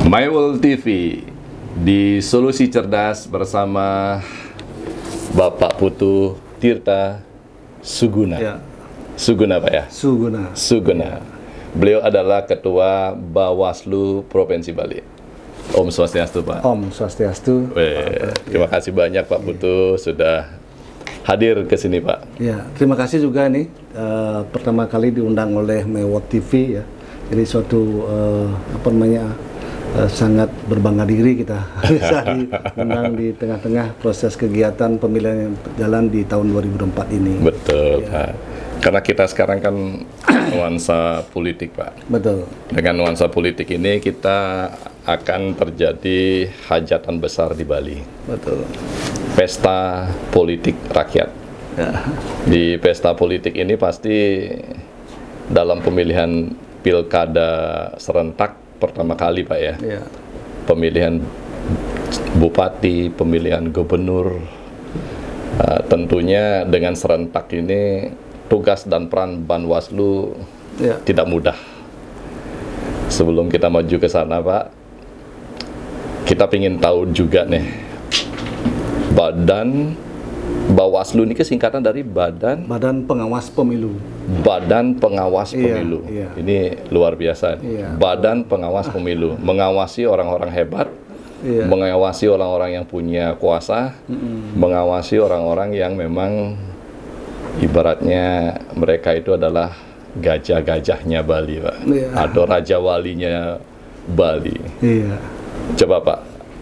My World TV di Solusi Cerdas bersama Bapak Putu Tirta Suguna. Ya. Suguna Pak ya? Suguna. Suguna. Beliau adalah Ketua Bawaslu Provinsi Bali. Om Swastiastu Pak. Om Swastiastu. Terima kasih banyak Pak Putu sudah hadir ke sini Pak. Ya, terima kasih juga nih pertama kali diundang oleh My World TV ya. Jadi suatu sangat berbangga diri kita bisa diundang di tengah-tengah proses kegiatan pemilihan yang berjalan di tahun 2024 ini. Betul ya. Pak. Karena kita sekarang kan nuansa politik Pak. Betul. Dengan nuansa politik ini kita akan terjadi hajatan besar di Bali. Betul. Pesta politik rakyat. Ya. Di pesta politik ini pasti dalam pemilihan pilkada serentak pertama kali Pak ya. Ya. Pemilihan bupati, pemilihan gubernur, tentunya dengan serentak ini tugas dan peran Banwaslu Ya. tidak mudah. Sebelum kita maju ke sana Pak, kita ingin tahu juga nih, Badan Bawaslu ini singkatan dari Badan Pengawas Pemilu. Badan Pengawas Pemilu. Iya. Ini luar biasa. Iya. Badan Pengawas Pemilu mengawasi orang-orang hebat, Iya. mengawasi orang-orang yang punya kuasa, mengawasi orang-orang yang memang ibaratnya mereka itu adalah gajah-gajahnya Bali, Pak. Iya. Atau raja walinya Bali. Iya. Coba Pak,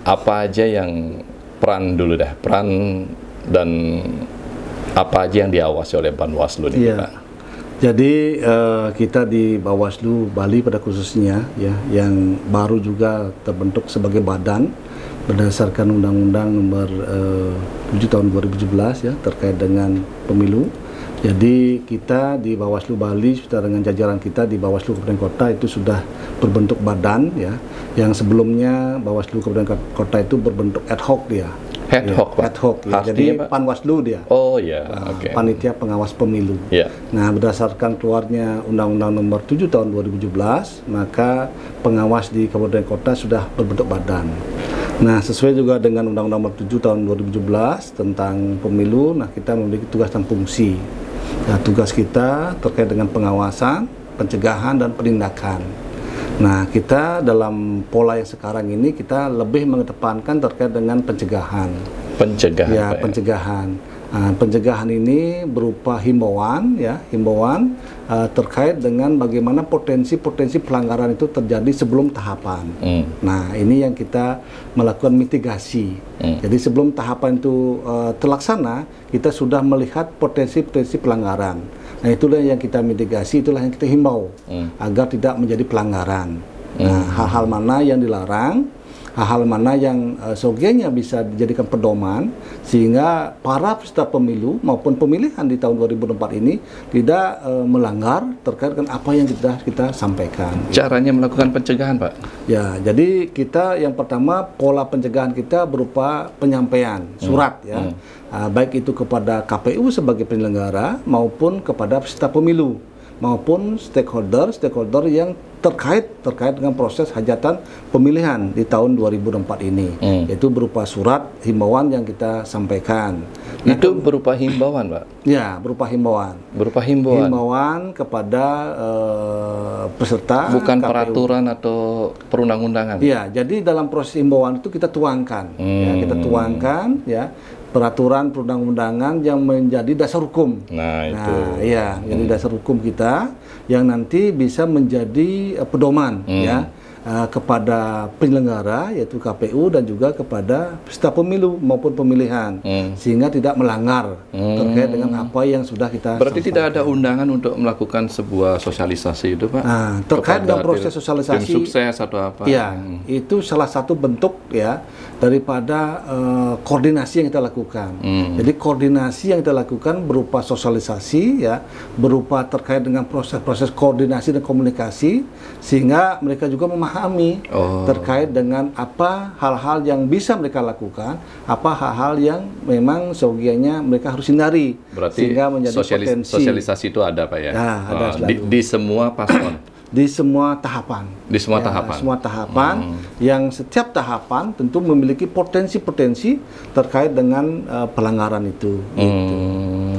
apa aja yang peran dulu dah, peran dan apa aja yang diawasi oleh Banwaslu nih, Iya. Pak? Jadi kita di Bawaslu Bali pada khususnya ya, yang baru juga terbentuk sebagai badan berdasarkan Undang-Undang Nomor 7 Tahun 2017 ya terkait dengan pemilu. Jadi kita di Bawaslu Bali serta dengan jajaran kita di Bawaslu Kabupaten Kota itu sudah berbentuk badan ya, yang sebelumnya Bawaslu Kabupaten Kota itu berbentuk ad hoc dia. Ad hoc, Pak? Ad hoc ya. Jadi Pak? Panwaslu dia. Oh ya, oke. Panitia Pengawas Pemilu. Ya. Nah, berdasarkan keluarnya Undang-Undang Nomor 7 Tahun 2017, maka pengawas di kabupaten kota sudah berbentuk badan. Nah, sesuai juga dengan Undang-Undang Nomor 7 Tahun 2017 tentang pemilu, nah kita memiliki tugas dan fungsi. Nah, tugas kita terkait dengan pengawasan, pencegahan, dan penindakan. Nah, kita dalam pola yang sekarang ini kita lebih mengedepankan terkait dengan pencegahan. Pencegahan, Ya, Pak, ya? pencegahan. Nah, pencegahan ini berupa himbauan, ya, himbauan terkait dengan bagaimana potensi-potensi pelanggaran itu terjadi sebelum tahapan. Nah, ini yang kita melakukan mitigasi. Jadi sebelum tahapan itu terlaksana, kita sudah melihat potensi-potensi pelanggaran. Nah, itulah yang kita mitigasi, itulah yang kita himbau agar tidak menjadi pelanggaran. Nah, hal-hal mana yang dilarang, hal-hal mana yang seyogianya bisa dijadikan pedoman sehingga para peserta pemilu maupun pemilihan di tahun 2024 ini tidak melanggar terkait dengan apa yang kita sampaikan. Caranya melakukan pencegahan, Pak? Ya, jadi kita yang pertama pola pencegahan kita berupa penyampaian surat ya. Baik itu kepada KPU sebagai penyelenggara maupun kepada peserta pemilu maupun stakeholder yang terkait dengan proses hajatan pemilihan di tahun 2024 ini, yaitu berupa surat himbauan yang kita sampaikan. Nah, itu berupa himbauan, Pak? Ya, berupa himbauan. Berupa himbauan? Himbauan kepada peserta. Bukan KPU. Peraturan atau perundang-undangan? Ya, jadi dalam proses himbauan itu kita tuangkan, ya, kita tuangkan ya peraturan perundang-undangan yang menjadi dasar hukum. Nah, itu. Ya, jadi dasar hukum kita yang nanti bisa menjadi pedoman ya kepada penyelenggara yaitu KPU dan juga kepada peserta pemilu maupun pemilihan sehingga tidak melanggar terkait dengan apa yang sudah kita Berarti sampaikan. tidak ada undangan untuk melakukan sebuah sosialisasi itu, Pak? Nah, terkait dengan proses tim sosialisasi sukses atau apa? ya, itu salah satu bentuk ya daripada koordinasi yang kita lakukan. Jadi koordinasi yang kita lakukan berupa sosialisasi ya, berupa terkait dengan proses-proses koordinasi dan komunikasi sehingga mereka juga memahami terkait dengan apa hal-hal yang bisa mereka lakukan, apa hal-hal yang memang seyogianya mereka harus hindari. Berarti sehingga menjadi potensi sosialisasi itu ada, Pak ya? Ya, ada selalu. Di semua paslon. di semua tahapan. Di semua tahapan. Semua tahapan yang setiap tahapan tentu memiliki potensi-potensi terkait dengan pelanggaran itu. Gitu.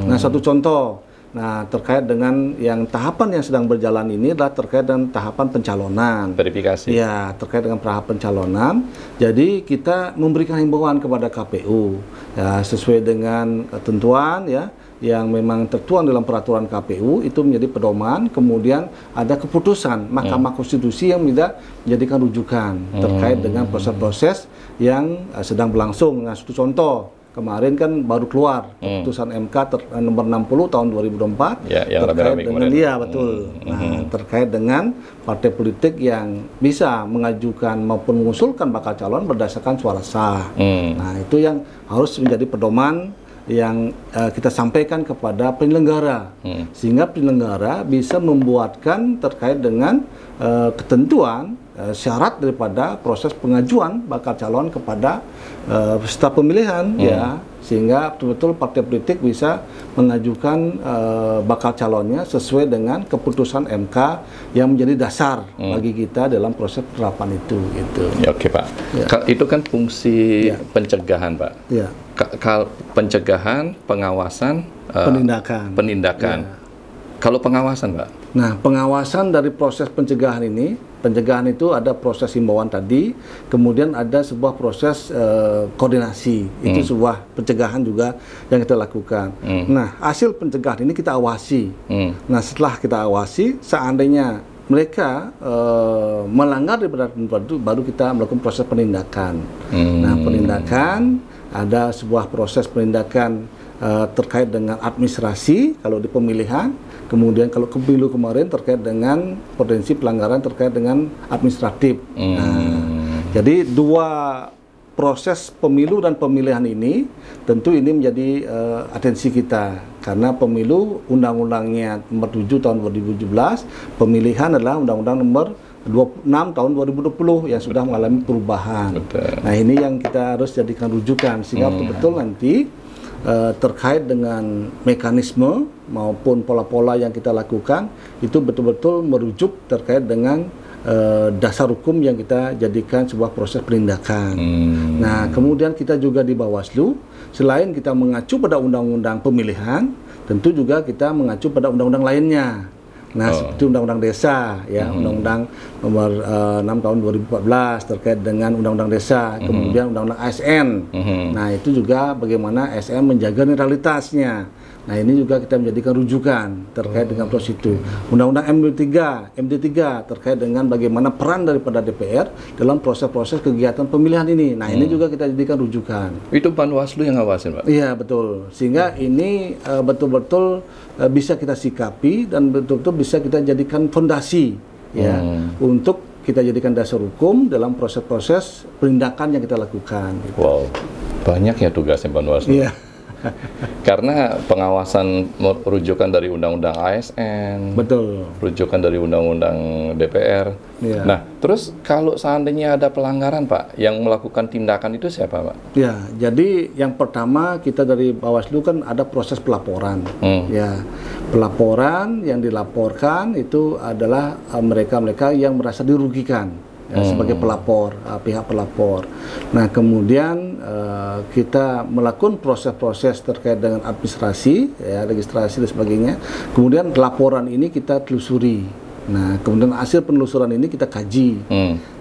Nah, satu contoh. Nah, terkait dengan yang tahapan yang sedang berjalan ini adalah terkait dengan tahapan pencalonan. Verifikasi. Ya, terkait dengan tahap pencalonan. Jadi kita memberikan himbauan kepada KPU ya, sesuai dengan ketentuan ya yang memang tertuang dalam peraturan KPU itu menjadi pedoman. Kemudian ada keputusan Mahkamah Konstitusi yang menjadikan rujukan terkait dengan proses-proses yang sedang berlangsung. Nah, satu contoh. Kemarin kan baru keluar keputusan MK nomor 60 tahun 2024 ya, yang terkait dengan dengan iya betul. Nah, terkait dengan partai politik yang bisa mengajukan maupun mengusulkan bakal calon berdasarkan suara sah. Nah, itu yang harus menjadi pedoman yang kita sampaikan kepada penyelenggara sehingga penyelenggara bisa membuatkan terkait dengan ketentuan syarat daripada proses pengajuan bakal calon kepada peserta pemilihan ya, sehingga betul-betul partai politik bisa mengajukan bakal calonnya sesuai dengan keputusan MK yang menjadi dasar bagi kita dalam proses penerapan itu gitu. Ya, oke Pak. Ya. Itu kan fungsi pencegahan Pak. Ya. Pencegahan, pengawasan, penindakan. Ya. Kalau pengawasan Pak? Nah, pengawasan dari proses pencegahan ini, pencegahan itu ada proses himbauan tadi, kemudian ada sebuah proses koordinasi, itu sebuah pencegahan juga yang kita lakukan. Nah, hasil pencegahan ini kita awasi. Nah, setelah kita awasi, seandainya mereka melanggar daripada baru kita melakukan proses penindakan. Nah, penindakan ada sebuah proses penindakan terkait dengan administrasi kalau di pemilihan, kemudian kalau pemilu kemarin terkait dengan potensi pelanggaran terkait dengan administratif. Nah, jadi dua proses pemilu dan pemilihan ini tentu ini menjadi atensi kita karena pemilu undang-undangnya nomor 7 tahun 2017, pemilihan adalah undang-undang nomor 26 tahun 2020 yang sudah mengalami perubahan. Betul. Nah, ini yang kita harus jadikan rujukan sehingga betul-betul nanti terkait dengan mekanisme maupun pola-pola yang kita lakukan itu betul-betul merujuk terkait dengan dasar hukum yang kita jadikan sebuah proses penindakan. Nah, kemudian kita juga di Bawaslu, selain kita mengacu pada undang-undang pemilihan, tentu juga kita mengacu pada undang-undang lainnya. Nah, seperti Undang-Undang Desa, ya, Undang-Undang Nomor 6 Tahun 2014 terkait dengan Undang-Undang Desa, kemudian Undang-Undang ASN. Nah, itu juga bagaimana ASN menjaga netralitasnya. Nah, ini juga kita menjadikan rujukan terkait dengan proses itu. Undang-Undang MD3 terkait dengan bagaimana peran daripada DPR dalam proses-proses kegiatan pemilihan ini. Nah, ini juga kita jadikan rujukan. Itu Panwaslu yang ngawasin, Pak? Iya, betul. Sehingga ini betul-betul bisa kita sikapi dan betul-betul bisa kita jadikan fondasi ya untuk kita jadikan dasar hukum dalam proses-proses penindakan yang kita lakukan. Gitu. Wow, banyak ya tugasnya Panwaslu. Iya. Karena pengawasan rujukan dari Undang-Undang ASN, betul, rujukan dari Undang-Undang DPR. Ya. Nah, terus kalau seandainya ada pelanggaran, Pak, yang melakukan tindakan itu siapa, Pak? Ya, jadi yang pertama kita dari Bawaslu kan ada proses pelaporan. Ya, pelaporan yang dilaporkan itu adalah mereka-mereka yang merasa dirugikan. Ya, sebagai pelapor, pihak pelapor. Nah, kemudian kita melakukan proses-proses terkait dengan administrasi, ya, registrasi dan sebagainya. Kemudian laporan ini kita telusuri. Nah, kemudian hasil penelusuran ini kita kaji.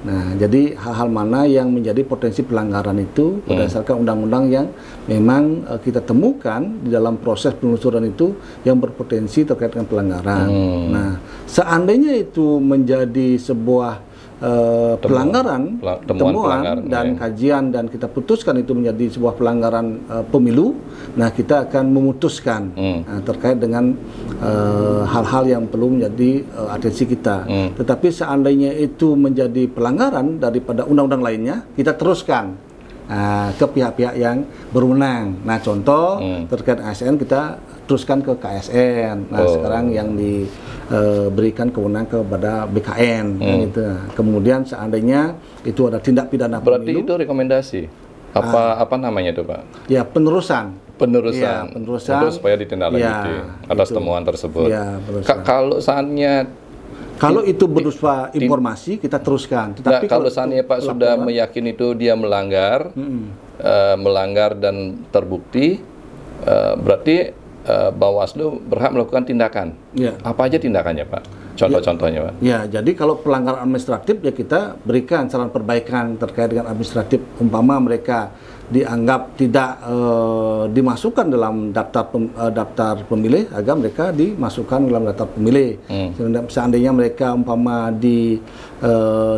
Nah, jadi hal-hal mana yang menjadi potensi pelanggaran itu berdasarkan undang-undang yang memang kita temukan di dalam proses penelusuran itu yang berpotensi terkait dengan pelanggaran. Nah, seandainya itu menjadi sebuah pelanggaran, temuan dan kajian dan kita putuskan itu menjadi sebuah pelanggaran pemilu, nah kita akan memutuskan terkait dengan hal-hal yang perlu menjadi atensi kita. Tetapi seandainya itu menjadi pelanggaran daripada undang-undang lainnya, kita teruskan ke pihak-pihak yang berwenang. Nah, contoh terkait ASN kita teruskan ke KSN. Nah, sekarang yang diberikan kewenangan kepada BKN gitu. Kemudian seandainya itu ada tindak pidana berarti pemilu. Berarti itu rekomendasi. Apa namanya itu, Pak? Ya, penerusan. Ya, penerusan. Untuk supaya ditindaklanjuti atas temuan tersebut. Ya, kalau saatnya Kalau itu berupa informasi kita teruskan. Tetapi kalau seandainya Pak sudah meyakini itu dia melanggar, melanggar dan terbukti, berarti Bawaslu berhak melakukan tindakan. Ya. Apa aja tindakannya Pak? Contoh-contohnya Pak? Ya, jadi kalau pelanggaran administratif ya kita berikan saran perbaikan terkait dengan administratif. Umpama mereka dianggap tidak dimasukkan dalam daftar pemilih, agar mereka dimasukkan dalam daftar pemilih. Seandainya mereka umpama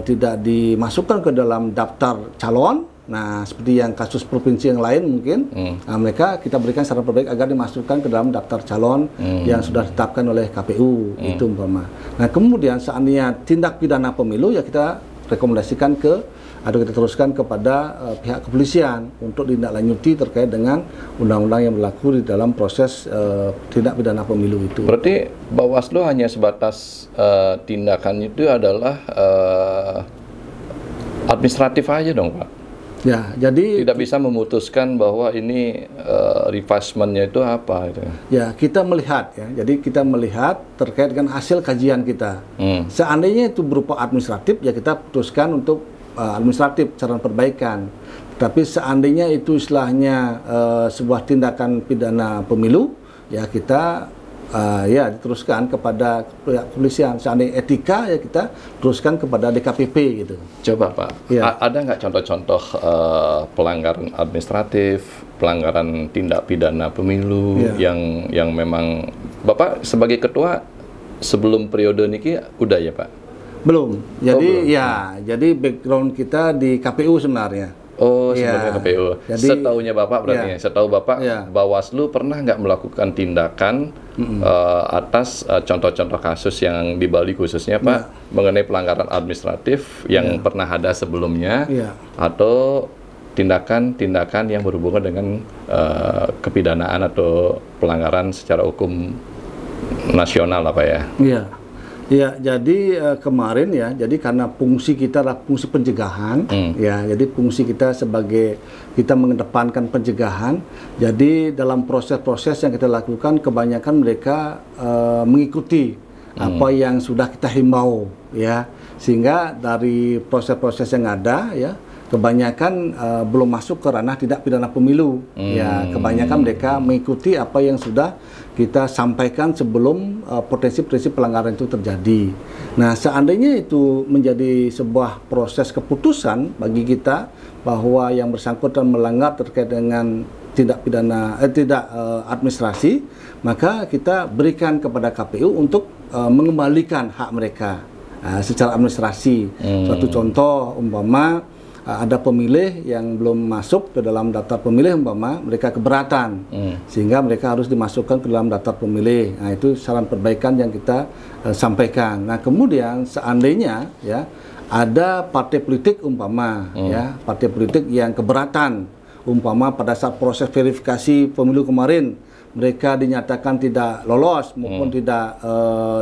tidak dimasukkan ke dalam daftar calon, nah seperti yang kasus provinsi yang lain mungkin, nah, mereka kita berikan saran perbaikan agar dimasukkan ke dalam daftar calon yang sudah ditetapkan oleh KPU, itu umpama. Nah kemudian seandainya tindak pidana pemilu ya kita rekomendasikan atau kita teruskan kepada pihak kepolisian untuk ditindaklanjuti terkait dengan undang-undang yang berlaku di dalam proses tindak pidana pemilu itu. Berarti Bawaslu hanya sebatas tindakan itu adalah administratif aja dong Pak? Ya, jadi tidak bisa memutuskan bahwa ini refashment-nya itu apa gitu. Ya, kita melihat ya. Jadi kita melihat terkait dengan hasil kajian kita. Seandainya itu berupa administratif ya kita putuskan untuk administratif saran perbaikan. Tapi seandainya itu istilahnya sebuah tindakan pidana pemilu ya kita ya diteruskan kepada pihak kepolisian. Seandainya etika ya kita teruskan kepada DKPP gitu. Coba Pak, ada nggak contoh-contoh pelanggaran administratif, pelanggaran tindak pidana pemilu yang memang Bapak sebagai ketua sebelum periode niki udah ya Pak? Belum. Jadi belum. Jadi background kita di KPU sebenarnya. Oh, sebelumnya KPU. Jadi, setahunya Bapak berarti setahu Bapak Bawaslu pernah nggak melakukan tindakan atas contoh-contoh kasus yang di Bali khususnya Pak mengenai pelanggaran administratif yang pernah ada sebelumnya atau tindakan-tindakan yang berhubungan dengan kepidanaan atau pelanggaran secara hukum nasional apa ya? Iya. Ya, jadi kemarin ya, jadi karena fungsi kita adalah fungsi pencegahan, ya, jadi fungsi kita sebagai kita mengedepankan pencegahan. Jadi dalam proses-proses yang kita lakukan, kebanyakan mereka mengikuti apa yang sudah kita himbau, ya, sehingga dari proses-proses yang ada, ya, kebanyakan belum masuk ke ranah tidak pidana pemilu, ya, kebanyakan mereka mengikuti apa yang sudah kita sampaikan sebelum potensi-potensi pelanggaran itu terjadi. Nah, seandainya itu menjadi sebuah proses keputusan bagi kita bahwa yang bersangkutan melanggar terkait dengan tindak pidana administrasi, maka kita berikan kepada KPU untuk mengembalikan hak mereka secara administrasi. Suatu contoh umpama ada pemilih yang belum masuk ke dalam daftar pemilih umpama mereka keberatan sehingga mereka harus dimasukkan ke dalam daftar pemilih. Nah, itu saran perbaikan yang kita sampaikan. Nah, kemudian seandainya ya ada partai politik umpama ya partai politik yang keberatan umpama pada saat proses verifikasi pemilu kemarin mereka dinyatakan tidak lolos maupun tidak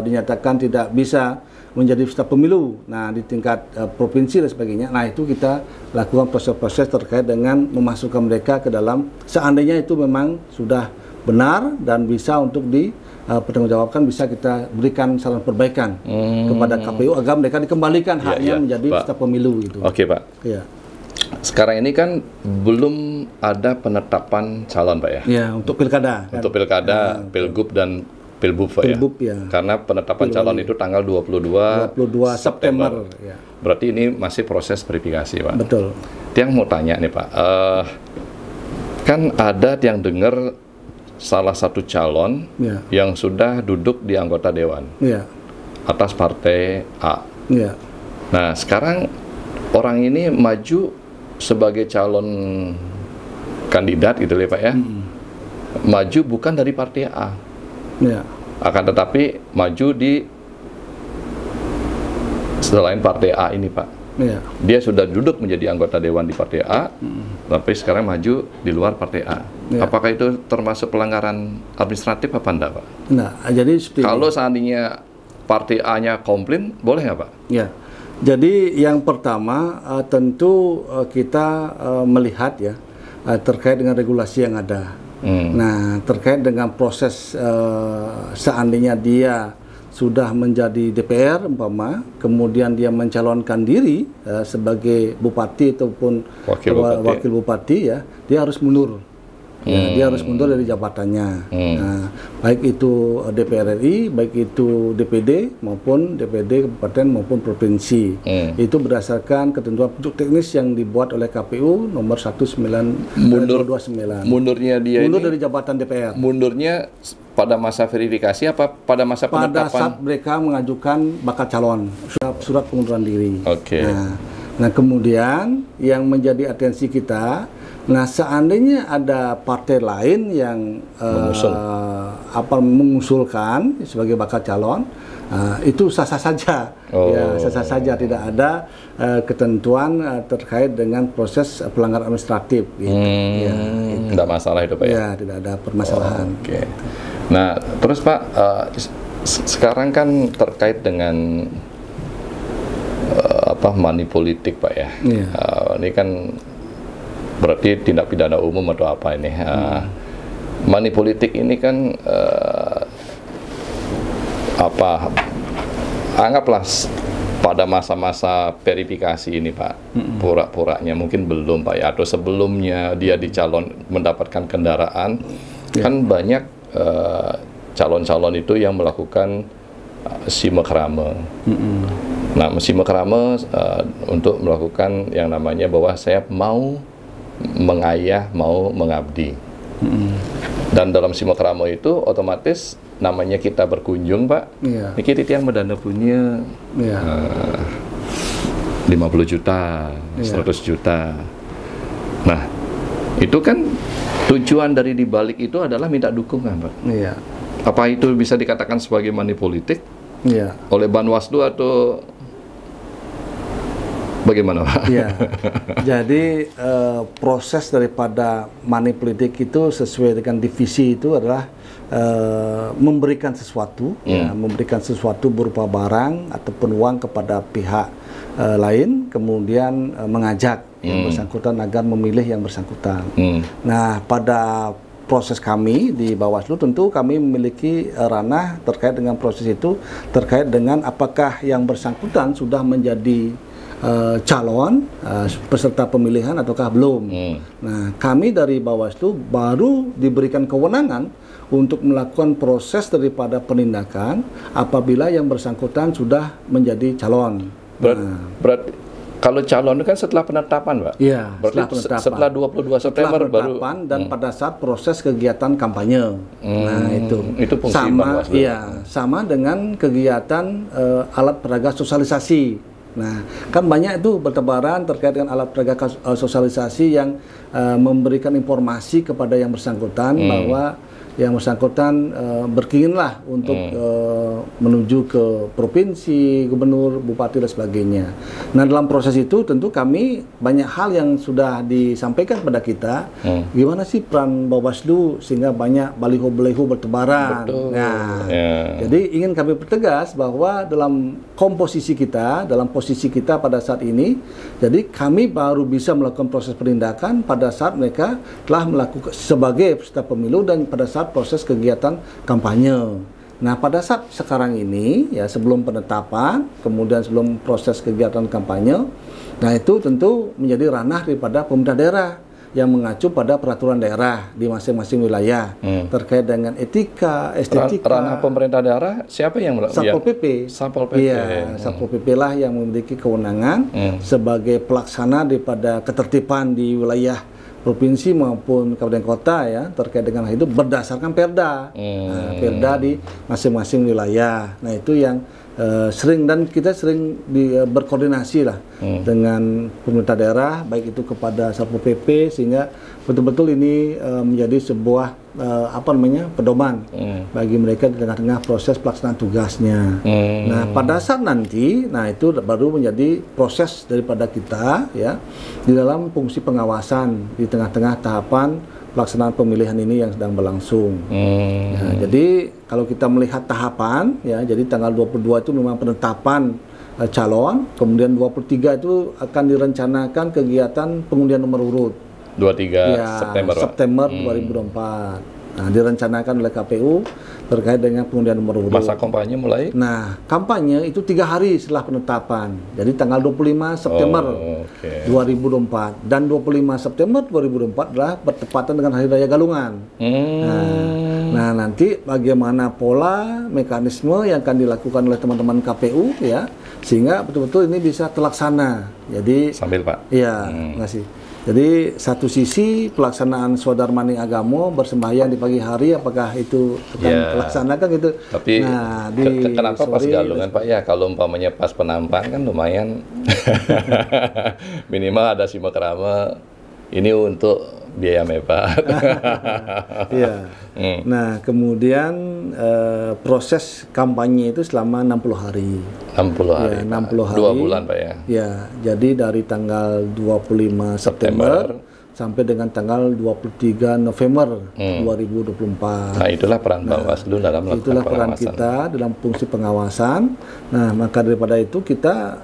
dinyatakan tidak bisa menjadi peserta pemilu. Nah, di tingkat provinsi dan sebagainya. Nah, itu kita lakukan proses-proses terkait dengan memasukkan mereka ke dalam seandainya itu memang sudah benar dan bisa untuk dipertanggungjawabkan, bisa kita berikan saran perbaikan kepada KPU agar mereka dikembalikan haknya menjadi peserta pemilu itu. Oke, Pak. Ya. Sekarang ini kan belum ada penetapan calon, Pak ya? Ya, untuk pilkada. Untuk pilkada, pilgub dan pilbub, Pak ya? Karena penetapan calon itu tanggal 22 September. Ya. Berarti ini masih proses verifikasi, Pak? Betul. Yang mau tanya nih, Pak, kan ada yang dengar salah satu calon yang sudah duduk di anggota dewan atas partai A. Nah, sekarang orang ini maju sebagai calon kandidat gitu ya Pak ya, maju bukan dari partai A, akan tetapi maju di selain partai A ini Pak. Dia sudah duduk menjadi anggota dewan di partai A, tapi sekarang maju di luar partai A. Apakah itu termasuk pelanggaran administratif apa enggak Pak? Nah, jadi kalau seandainya partai A-nya komplain, boleh nggak Pak? Ya. Jadi yang pertama tentu kita melihat ya terkait dengan regulasi yang ada. Nah, terkait dengan proses seandainya dia sudah menjadi DPR umpama, kemudian dia mencalonkan diri sebagai bupati ataupun wakil bupati ya, dia harus mundur. Ya, dia harus mundur dari jabatannya. Nah, baik itu DPR RI, baik itu DPD maupun DPD kabupaten maupun provinsi. Itu berdasarkan ketentuan petunjuk teknis yang dibuat oleh KPU nomor 1929. Mundurnya dia mundur dari jabatan DPR. Mundurnya pada masa verifikasi apa pada masa penetapan? Pada saat mereka mengajukan bakal calon, surat pengunduran diri. Oke. Nah, kemudian yang menjadi atensi kita, nah seandainya ada partai lain yang mengusulkan sebagai bakal calon, itu sah-sah saja. Ya, sah-sah saja, tidak ada ketentuan terkait dengan proses pelanggaran administratif. Gitu. Ya, gitu. Tidak masalah itu Pak ya? Ya, tidak ada permasalahan. Oke. Nah, terus Pak, sekarang kan terkait dengan money politik Pak ya. Ini kan berarti tindak pidana umum atau apa ini? Money politik ini kan anggaplah pada masa-masa verifikasi ini Pak, pura-puranya mungkin belum Pak ya, atau sebelumnya dia mendapatkan kendaraan, kan banyak calon-calon itu yang melakukan simekrame. Nah, simekrame untuk melakukan yang namanya bahwa saya mau mengayah, mau mengabdi. Dan dalam simekrame itu otomatis namanya kita berkunjung Pak. Ini kita yang mendana punya 50 juta, 100 juta. Nah, itu kan tujuan dari dibalik itu adalah minta dukungan Pak. Apa itu bisa dikatakan sebagai money politik? Oleh Banwaslu atau bagaimana Pak? Jadi proses daripada money politik itu sesuai dengan divisi itu adalah memberikan sesuatu, memberikan sesuatu berupa barang ataupun uang kepada pihak lain, kemudian mengajak yang bersangkutan agar memilih yang bersangkutan. Nah, pada proses kami di Bawaslu tentu kami memiliki ranah terkait dengan proses itu, terkait dengan apakah yang bersangkutan sudah menjadi calon peserta pemilihan ataukah belum. Nah, kami dari Bawaslu baru diberikan kewenangan untuk melakukan proses daripada penindakan apabila yang bersangkutan sudah menjadi calon. Berarti kalau calon itu kan setelah penetapan, Pak? Iya, setelah 22 September baru. Dan pada saat proses kegiatan kampanye. Nah, itu fungsi sama, sama dengan kegiatan alat peraga sosialisasi. Nah, kan banyak itu bertebaran terkait dengan alat peraga sosialisasi yang memberikan informasi kepada yang bersangkutan bahwa yang bersangkutan berkeinginlah untuk menuju ke provinsi, gubernur, bupati dan sebagainya. Nah, dalam proses itu tentu kami banyak hal yang sudah disampaikan kepada kita. Gimana sih peran Bawaslu sehingga banyak baliho-baliho bertebaran. Nah, jadi ingin kami pertegas bahwa dalam komposisi kita, dalam posisi kita pada saat ini, jadi kami baru bisa melakukan proses penindakan pada saat mereka telah melakukan sebagai peserta pemilu dan pada saat proses kegiatan kampanye. Nah, pada saat sekarang ini, ya sebelum penetapan, kemudian sebelum proses kegiatan kampanye, nah itu tentu menjadi ranah daripada pemerintah daerah yang mengacu pada peraturan daerah di masing-masing wilayah terkait dengan etika, estetika. Ranah pemerintah daerah siapa yang Satpol PP. Satpol PP. Iya, Satpol PP lah yang memiliki kewenangan sebagai pelaksana daripada ketertiban di wilayah provinsi maupun kabupaten kota ya terkait dengan hal itu berdasarkan perda, perda di masing-masing wilayah. Nah, itu yang sering dan kita sering berkoordinasi lah dengan pemerintah daerah baik itu kepada Satpol PP sehingga betul-betul ini menjadi sebuah pedoman bagi mereka di tengah-tengah proses pelaksanaan tugasnya. Nah, pada saat nanti, nah itu baru menjadi proses daripada kita ya di dalam fungsi pengawasan di tengah-tengah tahapan pelaksanaan pemilihan ini yang sedang berlangsung. Nah, jadi kalau kita melihat tahapan ya, jadi tanggal 22 itu memang penetapan calon, kemudian 23 itu akan direncanakan kegiatan pengundian nomor urut. 23 September. September 2024. direncanakan oleh KPU terkait dengan pengundian nomor urut. Masa kampanye mulai? Nah, kampanye itu 3 hari setelah penetapan. Jadi tanggal 25 September 2024 dan 25 September 2024 adalah bertepatan dengan Hari Raya Galungan. Nah, nanti bagaimana pola mekanisme yang akan dilakukan oleh teman-teman KPU ya, sehingga betul-betul ini bisa terlaksana. Jadi sambil Pak. Iya, terima kasih. Jadi satu sisi pelaksanaan Swadharmani Agamo bersembahyang di pagi hari, apakah itu akan terlaksanakan gitu? Tapi kenapa pas Galungan Pak ya? Kalau umpamanya pas Penampan kan lumayan minimal ada simakrama ini untuk biaya mepat. Iya. Nah, kemudian proses kampanye itu selama 60 hari. 60 hari. Ya, 60 hari. 2 bulan, Pak ya. Ya, jadi dari tanggal 25 September sampai dengan tanggal 23 November 2024. Nah, itulah peran Bawaslu dalam melakukan itulah peran pengawasan. kita dalam fungsi pengawasan. Nah, maka daripada itu kita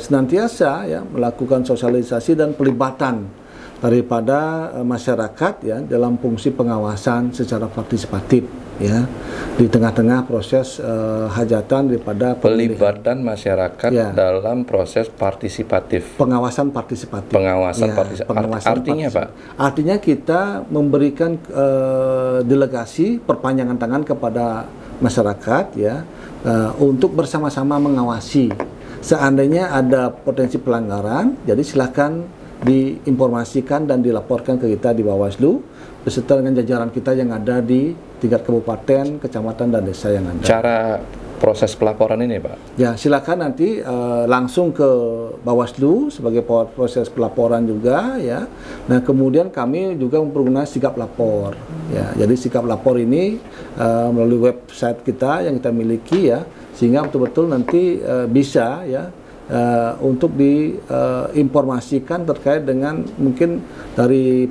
senantiasa ya melakukan sosialisasi dan pelibatan daripada masyarakat ya dalam fungsi pengawasan secara partisipatif ya di tengah-tengah proses hajatan daripada pelibatan masyarakat dalam proses partisipatif. Pengawasan partisipatif. Pengawasan partisipatif. Artinya Pak? Artinya kita memberikan delegasi perpanjangan tangan kepada masyarakat ya untuk bersama-sama mengawasi. Seandainya ada potensi pelanggaran, jadi silakan diinformasikan dan dilaporkan ke kita di Bawaslu beserta dengan jajaran kita yang ada di tingkat kabupaten, kecamatan, dan desa yang ada. Cara proses pelaporan ini Pak? Ya, silakan nanti langsung ke Bawaslu sebagai proses pelaporan juga ya. Nah, kemudian kami juga mempergunakan sikap lapor ya. Jadi sikap lapor ini melalui website kita yang kita miliki ya, sehingga betul-betul nanti bisa ya untuk diinformasikan terkait dengan mungkin dari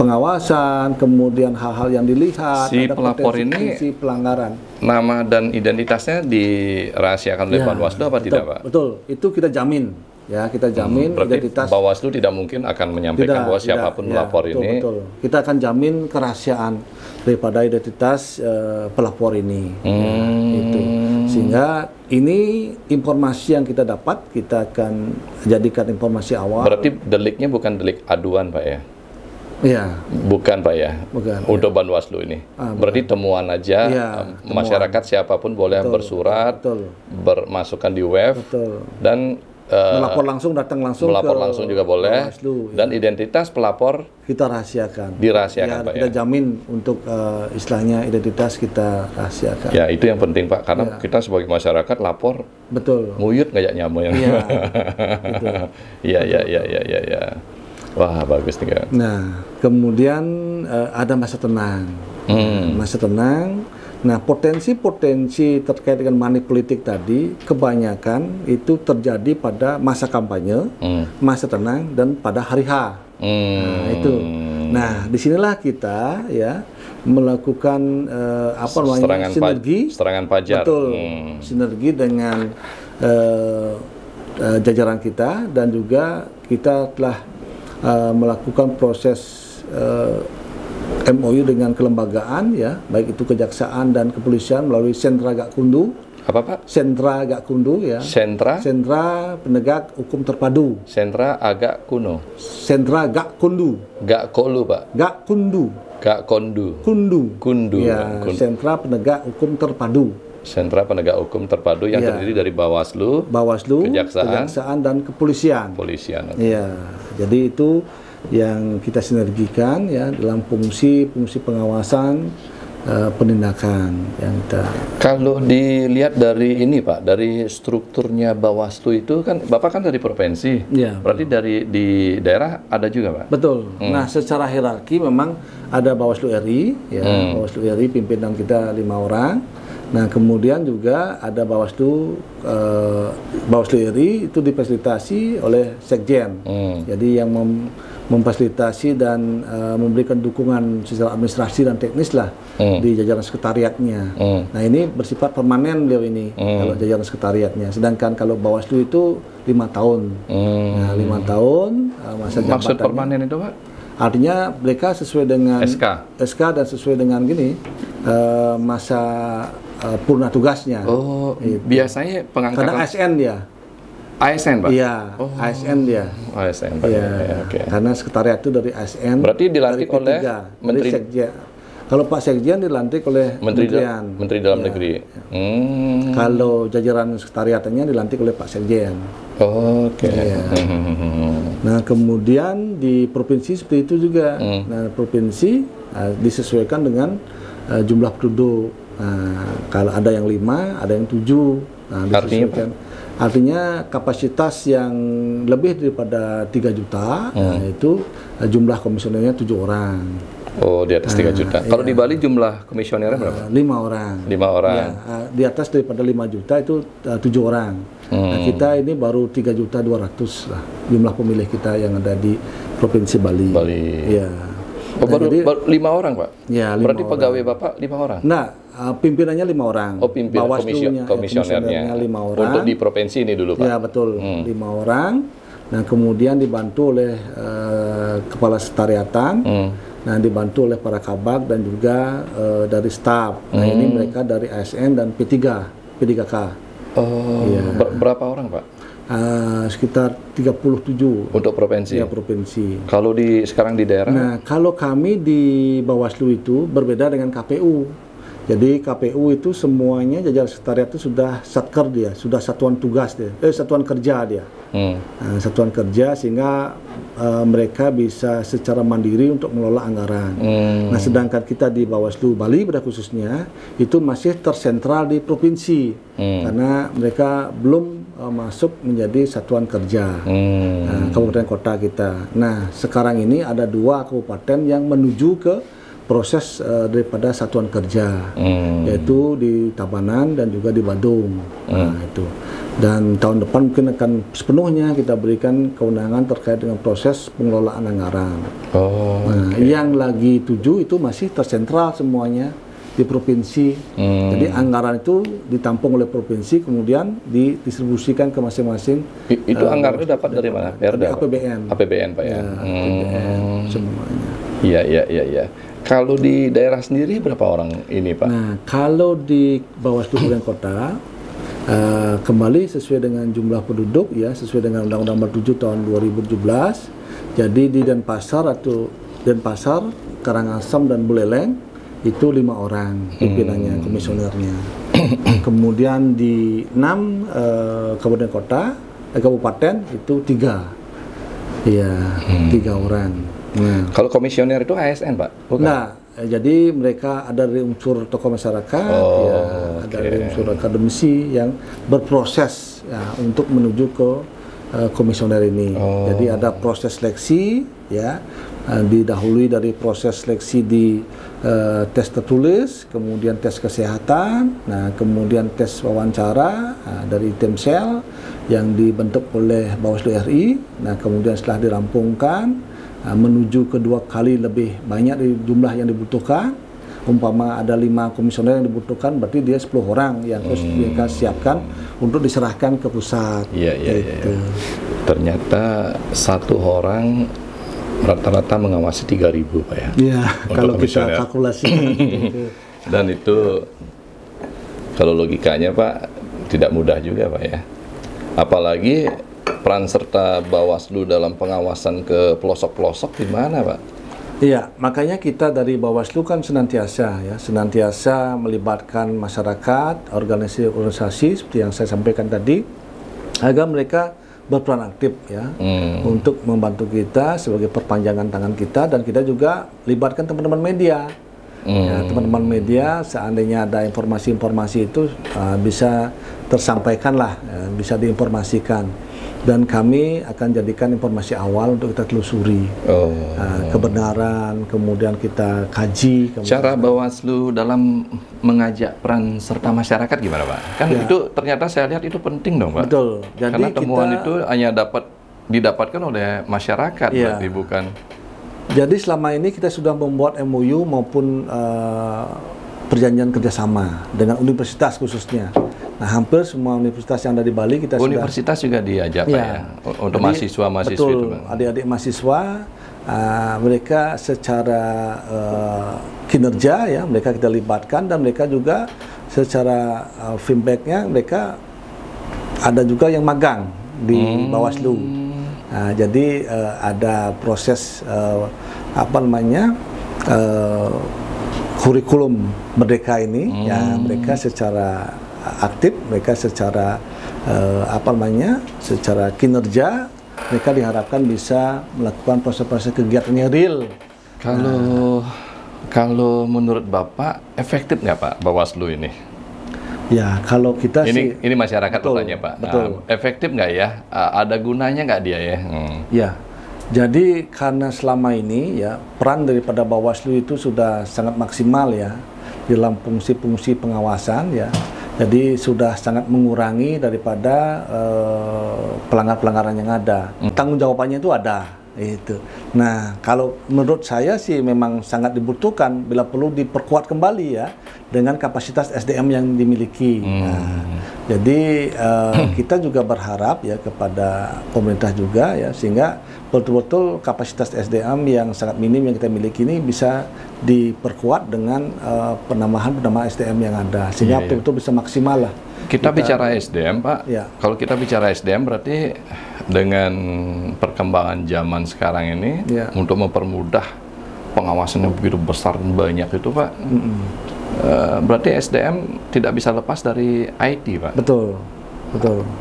pengawasan, kemudian hal-hal yang dilihat, si pelapor ini pelanggaran. Nama dan identitasnya dirahasiakan oleh Bawaslu apa tidak Pak? Betul, itu kita jamin. Ya, kita jamin identitas. Bawaslu tidak mungkin akan menyampaikan bahwa siapapun melapor ini. Betul. Kita akan jamin kerahasiaan daripada identitas pelapor ini. Itu. Sehingga ini informasi yang kita dapat, kita akan jadikan informasi awal. Berarti deliknya bukan delik aduan Pak ya? Iya. Bukan Pak ya? Bukan. Untuk Bawaslu ini. Berarti temuan aja, masyarakat siapapun boleh bersurat, bermasukkan di web, dan melapor langsung, datang langsung, melapor langsung juga boleh, Bawaslu, dan identitas pelapor kita rahasiakan. Dirahasiakan Pak kita jamin untuk istilahnya identitas kita rahasiakan. Ya, itu yang penting Pak, karena kita sebagai masyarakat lapor, nguyut nggak nyamuk yang. Iya. Wah, bagus nih. Nah, kemudian ada masa tenang. Masa tenang. Nah, potensi-potensi terkait dengan money politik tadi kebanyakan itu terjadi pada masa kampanye, masa tenang, dan pada hari H. Nah, itu. Nah, disinilah kita ya melakukan sinergi, serangan pajar. Betul, sinergi dengan jajaran kita, dan juga kita telah melakukan proses MOU dengan kelembagaan ya, baik itu kejaksaan dan kepolisian melalui Sentra Gakumdu. Apa Pak? Sentra Gakumdu ya. Sentra Penegak Hukum Terpadu. Sentra agak kuno. Sentra Gakumdu. Gakolu Pak. Gakumdu. Kundu. Ya, Sentra Penegak Hukum Terpadu. Sentra Penegak Hukum Terpadu yang terdiri dari Bawaslu, Kejaksaan, dan Kepolisian. Iya, jadi itu yang kita sinergikan ya dalam fungsi pengawasan penindakan yang kita. Kalau dilihat dari ini Pak, dari strukturnya Bawaslu itu kan Bapak kan dari provinsi, berarti di daerah ada juga Pak? Betul. Nah, secara hierarki memang ada Bawaslu RI ya, Bawaslu RI pimpinan kita 5 orang. Nah, kemudian juga ada Bawaslu RI itu difasilitasi oleh Sekjen. Jadi yang memfasilitasi dan memberikan dukungan secara administrasi dan teknis lah di jajaran sekretariatnya. Nah, ini bersifat permanen beliau ini kalau jajaran sekretariatnya. Sedangkan kalau Bawaslu itu 5 tahun. Nah, 5 tahun masa jabatannya. Maksud permanen itu Pak? Artinya mereka sesuai dengan SK dan sesuai dengan masa purna tugasnya. Oh, gitu. Biasanya pengangkatan karena ASN dia. ASN, Pak? Iya, ASN dia. ASN, Pak. Iya, Okay. Karena sekretariat itu dari ASN. Berarti dilantik oleh Menteri Sekjen. Kalau Pak Sekjen dilantik oleh Menteri Dalam Negeri. Kalau jajaran sekretariatnya dilantik oleh Pak Sekjen. Oke. Iya. Nah, kemudian di provinsi seperti itu juga. Nah, provinsi disesuaikan dengan jumlah penduduk. Kalau ada yang 5, ada yang 7. Disesuaikan. Artinya kapasitas yang lebih daripada 3 juta, itu jumlah komisionernya 7 orang. Oh, di atas 3 juta. Kalau di Bali jumlah komisionernya berapa? 5 orang. 5 orang. Ya, di atas daripada 5 juta itu 7 orang. Nah, kita ini baru 3.200.000 lah jumlah pemilih kita yang ada di Provinsi Bali. Ya. Oh, baru 5 orang, Pak? Ya, 5 berarti orang. Pegawai Bapak 5 orang? Nah, pimpinannya 5 orang. Oh, pimpinan komisionernya 5 orang. Untuk di provinsi ini dulu, Pak? Ya, betul. 5 orang. Nah, kemudian dibantu oleh kepala sekretariatan. Nah, dibantu oleh para kabag dan juga dari staf. Nah, ini mereka dari ASN dan P3K. Oh, ya. Berapa orang, Pak? Sekitar 37 untuk provinsi. Ya, provinsi. Kalau sekarang di daerah? Nah, kalau kami di Bawaslu itu berbeda dengan KPU. Jadi KPU itu semuanya jajaran sekretariat itu sudah satker dia, sudah satuan tugas dia, satuan kerja dia. Satuan kerja sehingga mereka bisa secara mandiri untuk mengelola anggaran. Nah, sedangkan kita di Bawaslu Bali pada khususnya itu masih tersentral di provinsi karena mereka belum masuk menjadi satuan kerja kabupaten kota kita. Nah, sekarang ini ada 2 kabupaten yang menuju ke proses daripada satuan kerja, yaitu di Tabanan dan juga di Badung. Nah, itu. Dan tahun depan mungkin akan sepenuhnya kita berikan kewenangan terkait dengan proses pengelolaan anggaran. Yang lagi 7 itu masih tersentral semuanya di provinsi. Jadi anggaran itu ditampung oleh provinsi, kemudian didistribusikan ke masing-masing. Itu anggaran itu dapat dari mana? Dari APBN. APBN, Pak, ya? APBN semuanya. Iya. Kalau di daerah sendiri berapa orang ini, Pak? Nah, kalau di Bawaslu Kabupaten Kota, kembali sesuai dengan jumlah penduduk, ya, sesuai dengan Undang-Undang Nomor 7 tahun 2017. Jadi di Denpasar, Karangasem dan Buleleng itu 5 orang pimpinannya, komisionernya. Kemudian di 6 kabupaten itu 3. Iya, 3 orang. Nah, kalau komisioner itu ASN, Pak? Bukan? Nah, jadi mereka ada dari unsur tokoh masyarakat, ada dari unsur akademisi yang berproses ya, untuk menuju ke komisioner ini. Jadi ada proses seleksi, ya, didahului dari proses seleksi di tes tertulis, kemudian tes kesehatan, nah kemudian tes wawancara dari tim sel yang dibentuk oleh Bawaslu RI. Nah, kemudian setelah dirampungkan menuju ke 2 kali lebih banyak dari jumlah yang dibutuhkan. Umpama ada 5 komisioner yang dibutuhkan, berarti dia 10 orang yang harus mereka siapkan untuk diserahkan ke pusat. Iya. Ternyata 1 orang rata-rata mengawasi 3.000, Pak, ya? Iya, kalau kita kalkulasi. Dan itu kalau logikanya, Pak, tidak mudah juga, Pak, ya? Apalagi peran serta Bawaslu dalam pengawasan ke pelosok-pelosok di mana, Pak? Iya, makanya kita dari Bawaslu kan senantiasa melibatkan masyarakat, organisasi seperti yang saya sampaikan tadi, agar mereka berperan aktif, ya, untuk membantu kita sebagai perpanjangan tangan kita, dan kita juga libatkan teman-teman media. Ya, teman-teman media, seandainya ada informasi-informasi itu bisa tersampaikan lah, bisa diinformasikan. Dan kami akan jadikan informasi awal untuk kita telusuri kebenaran, kemudian kita kaji. Cara Bawaslu dalam mengajak peran serta masyarakat gimana, Pak? Kan ya, itu ternyata saya lihat itu penting dong, Pak. Betul. Jadi karena temuan itu hanya didapatkan oleh masyarakat, ya, berarti bukan. Jadi selama ini kita sudah membuat MOU maupun perjanjian kerjasama dengan universitas khususnya. Nah, hampir semua universitas yang ada di Bali kita universitas juga diajak, Pak, ya? Untuk mahasiswa-mahasiswa itu, Pak. Adik-adik mahasiswa mereka secara kinerja ya mereka kita libatkan, dan mereka juga secara feedbacknya mereka ada juga yang magang di Bawaslu. Jadi ada proses kurikulum Merdeka ini, ya mereka secara aktif, mereka secara secara kinerja mereka diharapkan bisa melakukan proses-proses kegiatan yang real. Kalau menurut Bapak efektif nggak Pak Bawaslu ini? Ya, kalau kita ini masyarakat bertanya Pak, efektif nggak ya? Ada gunanya nggak dia ya? Ya, jadi karena selama ini ya peran daripada Bawaslu itu sudah sangat maksimal ya dalam fungsi-fungsi pengawasan ya. Jadi sudah sangat mengurangi daripada pelanggaran-pelanggaran yang ada. Tanggung jawabannya itu ada. Itu. Nah, kalau menurut saya sih memang sangat dibutuhkan bila perlu diperkuat kembali ya dengan kapasitas SDM yang dimiliki. Jadi kita juga berharap ya kepada pemerintah juga ya sehingga betul-betul kapasitas SDM yang sangat minim yang kita miliki ini bisa diperkuat dengan penambahan SDM yang ada sehingga betul-betul bisa maksimal lah. Kita bicara SDM Pak, kalau kita bicara SDM berarti dengan perkembangan zaman sekarang ini untuk mempermudah pengawasan yang begitu besar dan banyak itu Pak, berarti SDM tidak bisa lepas dari IT Pak. Betul.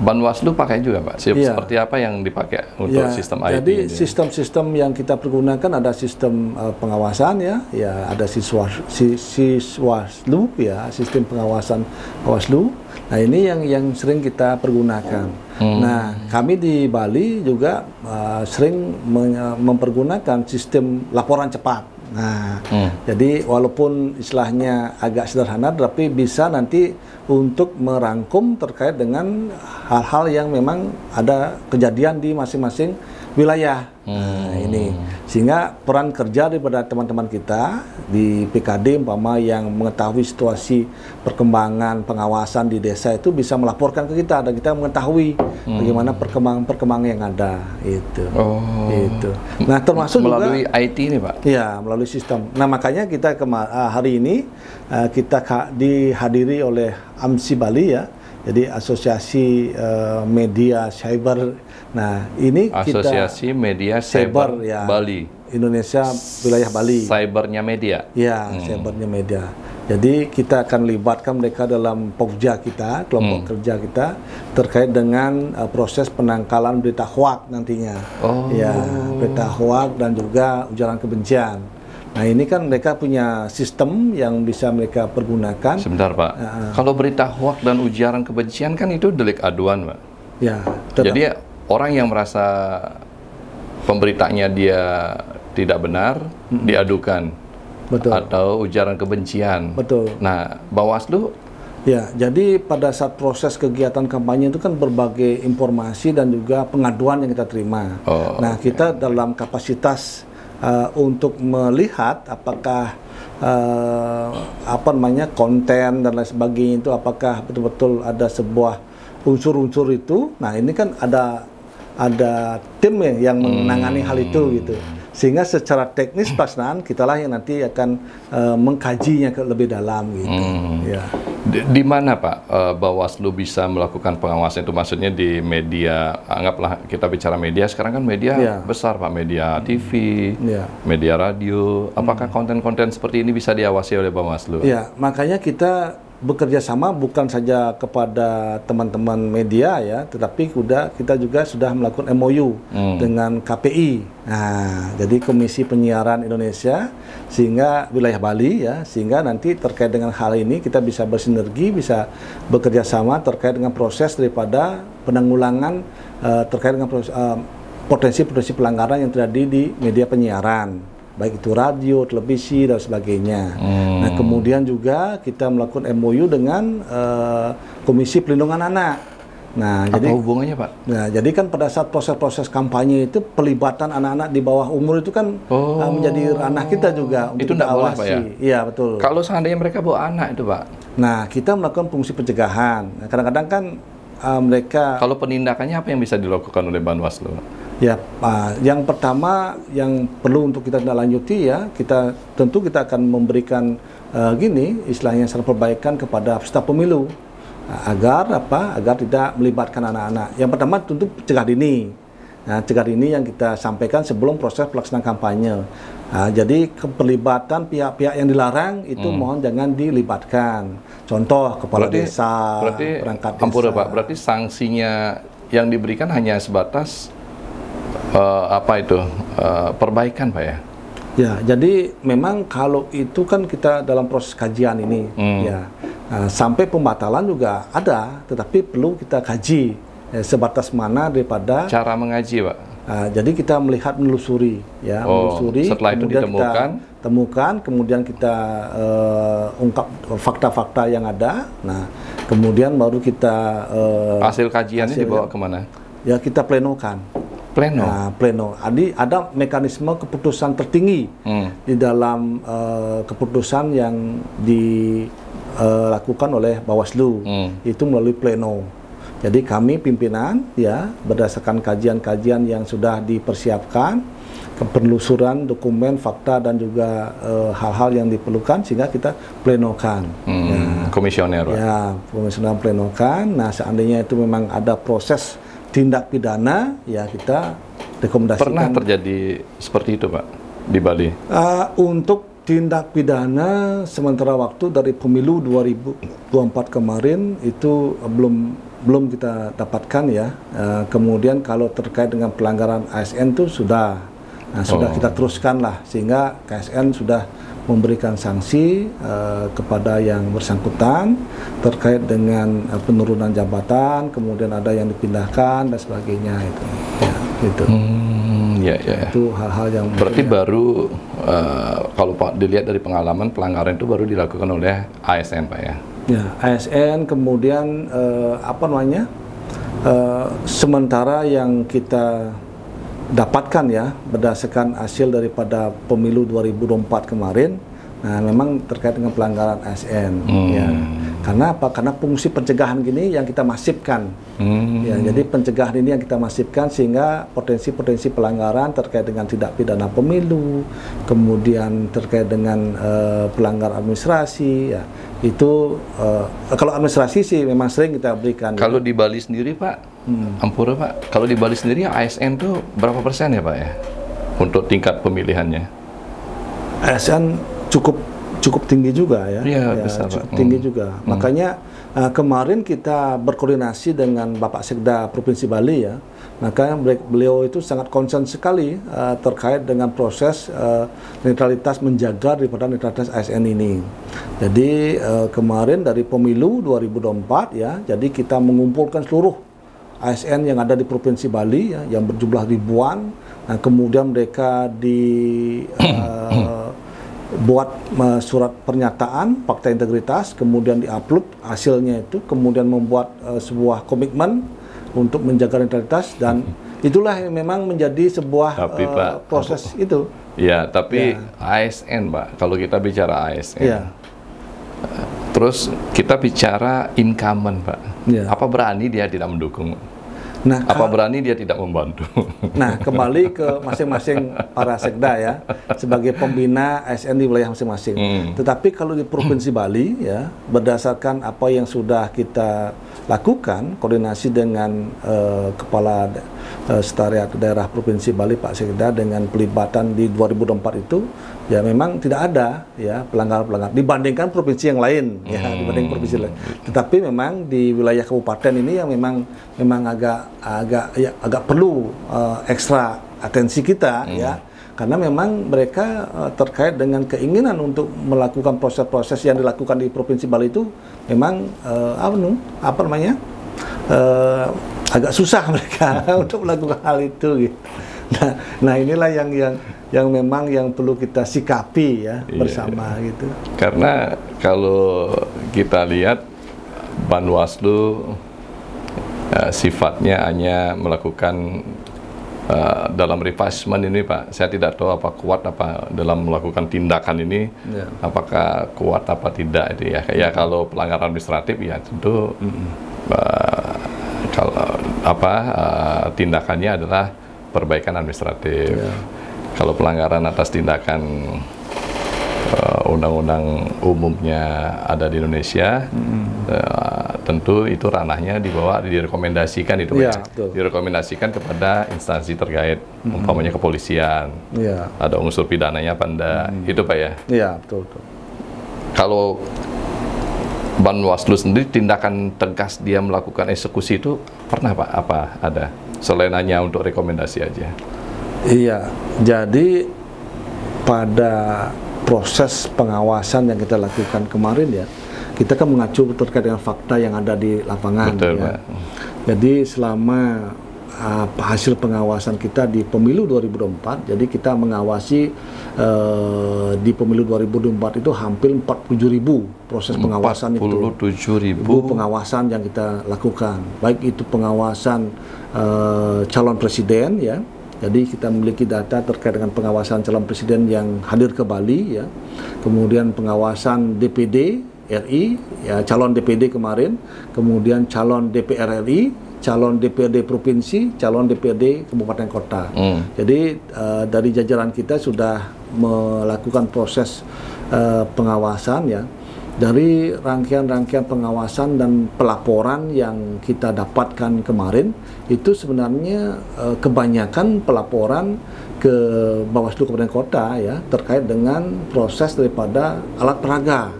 Banwaslu pakai juga Pak? Seperti apa yang dipakai untuk sistem IT? Jadi sistem-sistem yang kita pergunakan ada sistem pengawasan ya ada Siswaslu ya, sistem pengawasan Bawaslu. Nah ini yang sering kita pergunakan. Nah kami di Bali juga sering mempergunakan sistem laporan cepat. Nah, jadi walaupun istilahnya agak sederhana, tapi bisa nanti untuk merangkum terkait dengan hal-hal yang memang ada kejadian di masing-masing wilayah. Nah, ini sehingga peran kerja daripada teman-teman kita di PKD umpama yang mengetahui situasi perkembangan pengawasan di desa itu bisa melaporkan ke kita dan kita mengetahui bagaimana perkembangan yang ada itu. Itu. Nah, termasuk melalui juga IT ini, Pak. Iya, melalui sistem. Nah, makanya kita hari ini kita dihadiri oleh AMSI Bali ya. Jadi Asosiasi Media Cyber. Nah, ini Asosiasi Media Cyber ya, Bali. Indonesia wilayah Bali. Cybernya media. Ya, cybernya media. Jadi kita akan libatkan mereka dalam pokja kita, kelompok kerja kita terkait dengan proses penangkalan berita hoak nantinya. Ya, berita hoak dan juga ujaran kebencian. Nah ini kan mereka punya sistem yang bisa mereka pergunakan. Sebentar Pak, kalau berita hoak dan ujaran kebencian kan itu delik aduan Pak. Ya. Jadi orang yang merasa pemberitanya dia tidak benar diadukan. Betul. Atau ujaran kebencian. Betul. Nah Bawaslu. Ya, jadi pada saat proses kegiatan kampanye itu kan berbagai informasi dan juga pengaduan yang kita terima. Nah kita dalam kapasitas untuk melihat apakah konten dan lain sebagainya itu apakah betul-betul ada sebuah unsur-unsur itu. Nah ini kan ada tim yang menangani hal itu gitu. Sehingga secara teknis pelaksanaan kitalah yang nanti akan mengkajinya lebih dalam gitu. Ya. Di mana Pak Bawaslu bisa melakukan pengawasan itu? Maksudnya di media, anggaplah kita bicara media, sekarang kan media besar Pak, media TV, media radio. Apakah konten-konten seperti ini bisa diawasi oleh Bawaslu? Ya, makanya kita bekerja sama bukan saja kepada teman-teman media ya, tetapi kita juga sudah melakukan MOU dengan KPI. Nah, jadi Komisi Penyiaran Indonesia sehingga wilayah Bali ya, sehingga nanti terkait dengan hal ini kita bisa bersinergi, bisa bekerja sama terkait dengan proses daripada penanggulangan terkait dengan potensi-potensi pelanggaran yang terjadi di media penyiaran. Baik itu radio, televisi, dan sebagainya. Nah, kemudian juga kita melakukan MOU dengan Komisi Pelindungan Anak. Nah, apa hubungannya Pak? Nah, jadi kan pada saat proses-proses kampanye itu pelibatan anak-anak di bawah umur itu kan menjadi ranah kita juga untuk itu tidak boleh Pak ya? Iya, betul. Kalau seandainya mereka bawa anak itu Pak? Nah, kita melakukan fungsi pencegahan. Nah, kadang-kadang kan mereka... Kalau penindakannya apa yang bisa dilakukan oleh Bawaslu? Ya, yang pertama yang perlu untuk kita lanjuti ya, tentu kita akan memberikan istilahnya saran perbaikan kepada peserta pemilu agar tidak melibatkan anak-anak. Yang pertama tentu cegah dini. Nah, cegah dini yang kita sampaikan sebelum proses pelaksanaan kampanye. Jadi keterlibatan pihak-pihak yang dilarang itu mohon jangan dilibatkan. Contoh kepala desa, perangkat desa. Pak, berarti sanksinya yang diberikan hanya sebatas perbaikan, Pak ya? Ya, jadi memang kalau itu kan kita dalam proses kajian ini, ya sampai pembatalan juga ada, tetapi perlu kita kaji sebatas mana daripada cara mengaji, Pak. Jadi kita menelusuri, ya, menelusuri. Setelah itu temukan, kemudian kita ungkap fakta-fakta yang ada. Nah, kemudian baru kita hasil kajiannya dibawa kemana? Ya, kita plenokan. Pleno. Ada mekanisme keputusan tertinggi di dalam keputusan yang dilakukan oleh Bawaslu, itu melalui pleno. Jadi kami pimpinan ya berdasarkan kajian-kajian yang sudah dipersiapkan, penelusuran dokumen, fakta dan juga hal-hal yang diperlukan sehingga kita plenokan. Komisioner. Ya, komisioner plenokan. Nah, seandainya itu memang ada proses tindak pidana, ya kita rekomendasikan. Pernah terjadi seperti itu, Pak, di Bali? Untuk tindak pidana sementara waktu dari pemilu 2024 kemarin itu belum kita dapatkan ya. Kemudian kalau terkait dengan pelanggaran ASN itu sudah kita teruskan lah, sehingga KSN sudah memberikan sanksi kepada yang bersangkutan terkait dengan penurunan jabatan, kemudian ada yang dipindahkan dan sebagainya itu. Ya, gitu. Itu hal-hal yang berarti baru kalau Pak dilihat dari pengalaman pelanggaran itu baru dilakukan oleh ASN, Pak ya. Ya, ASN kemudian sementara yang kita dapatkan ya berdasarkan hasil daripada pemilu 2024 kemarin, nah memang terkait dengan pelanggaran ASN ya. Karena apa? Karena fungsi pencegahan gini yang kita masifkan. Ya, jadi pencegahan ini yang kita masifkan sehingga potensi-potensi pelanggaran terkait dengan tindak pidana pemilu, kemudian terkait dengan pelanggaran administrasi ya. Itu kalau administrasi sih memang sering kita berikan. Kalau di Bali sendiri, Pak, Ampura, Pak, kalau di Bali sendiri ASN itu berapa persen ya, Pak ya, untuk tingkat pemilihannya? ASN cukup tinggi juga ya, besar, cukup tinggi juga. Makanya kemarin kita berkoordinasi dengan Bapak Sekda Provinsi Bali ya, maka beliau itu sangat concern sekali terkait dengan proses netralitas, menjaga daripada netralitas ASN ini. Jadi kemarin dari pemilu 2024 ya, jadi kita mengumpulkan seluruh ASN yang ada di Provinsi Bali ya, yang berjumlah ribuan. Nah, kemudian mereka buat surat pernyataan fakta integritas, kemudian diupload hasilnya itu, kemudian membuat sebuah komitmen untuk menjaga netralitas, dan itulah yang memang menjadi sebuah proses itu. Ya, tapi ASN, Pak, kalau kita bicara ASN, terus kita bicara incumbent, Pak, apa berani dia tidak mendukung? Nah, apa berani dia tidak membantu? Nah, kembali ke masing-masing para sekda ya, sebagai pembina ASN di wilayah masing-masing. Tetapi kalau di Provinsi Bali ya, berdasarkan apa yang sudah kita lakukan, koordinasi dengan Kepala Sekretariat Daerah Provinsi Bali Pak Sekda dengan pelibatan di 2024 itu, ya memang tidak ada ya pelanggaran dibandingkan provinsi yang lain ya, dibanding provinsi lain. Tetapi memang di wilayah kabupaten ini yang memang agak perlu ekstra atensi kita ya, karena memang mereka terkait dengan keinginan untuk melakukan proses-proses yang dilakukan di Provinsi Bali itu memang agak susah mereka untuk melakukan hal itu gitu. Nah inilah yang memang yang perlu kita sikapi ya bersama gitu. Karena kalau kita lihat Banwaslu sifatnya hanya melakukan dalam refreshment ini, Pak. Saya tidak tahu apa kuat apa dalam melakukan tindakan ini, apakah kuat apa tidak itu ya. Ya kalau pelanggaran administratif ya tentu kalau tindakannya adalah perbaikan administratif. Kalau pelanggaran atas tindakan undang-undang umumnya ada di Indonesia, tentu itu ranahnya direkomendasikan itu direkomendasikan kepada instansi terkait, umpamanya kepolisian, ada unsur pidananya apa enggak, itu Pak ya? Iya, betul. Kalau Bawaslu sendiri tindakan tegas dia melakukan eksekusi itu pernah Pak? Apa ada? Selain hanya untuk rekomendasi aja? Iya, jadi pada proses pengawasan yang kita lakukan kemarin ya, kita kan mengacu terkait dengan fakta yang ada di lapangan. Betul, ya. Pak. Jadi selama hasil pengawasan kita di pemilu 2024, jadi kita mengawasi di pemilu 2024 itu hampir 47.000 proses pengawasan 47.000 pengawasan yang kita lakukan, baik itu pengawasan calon presiden ya. Jadi kita memiliki data terkait dengan pengawasan calon presiden yang hadir ke Bali ya. Kemudian pengawasan DPD RI ya, calon DPD kemarin, kemudian calon DPR RI, calon DPRD provinsi, calon DPRD kabupaten kota. Jadi dari jajaran kita sudah melakukan proses pengawasan ya. Dari rangkaian-rangkaian pengawasan dan pelaporan yang kita dapatkan kemarin, itu sebenarnya kebanyakan pelaporan ke Bawaslu Kabupaten Kota ya, terkait dengan proses daripada alat peraga.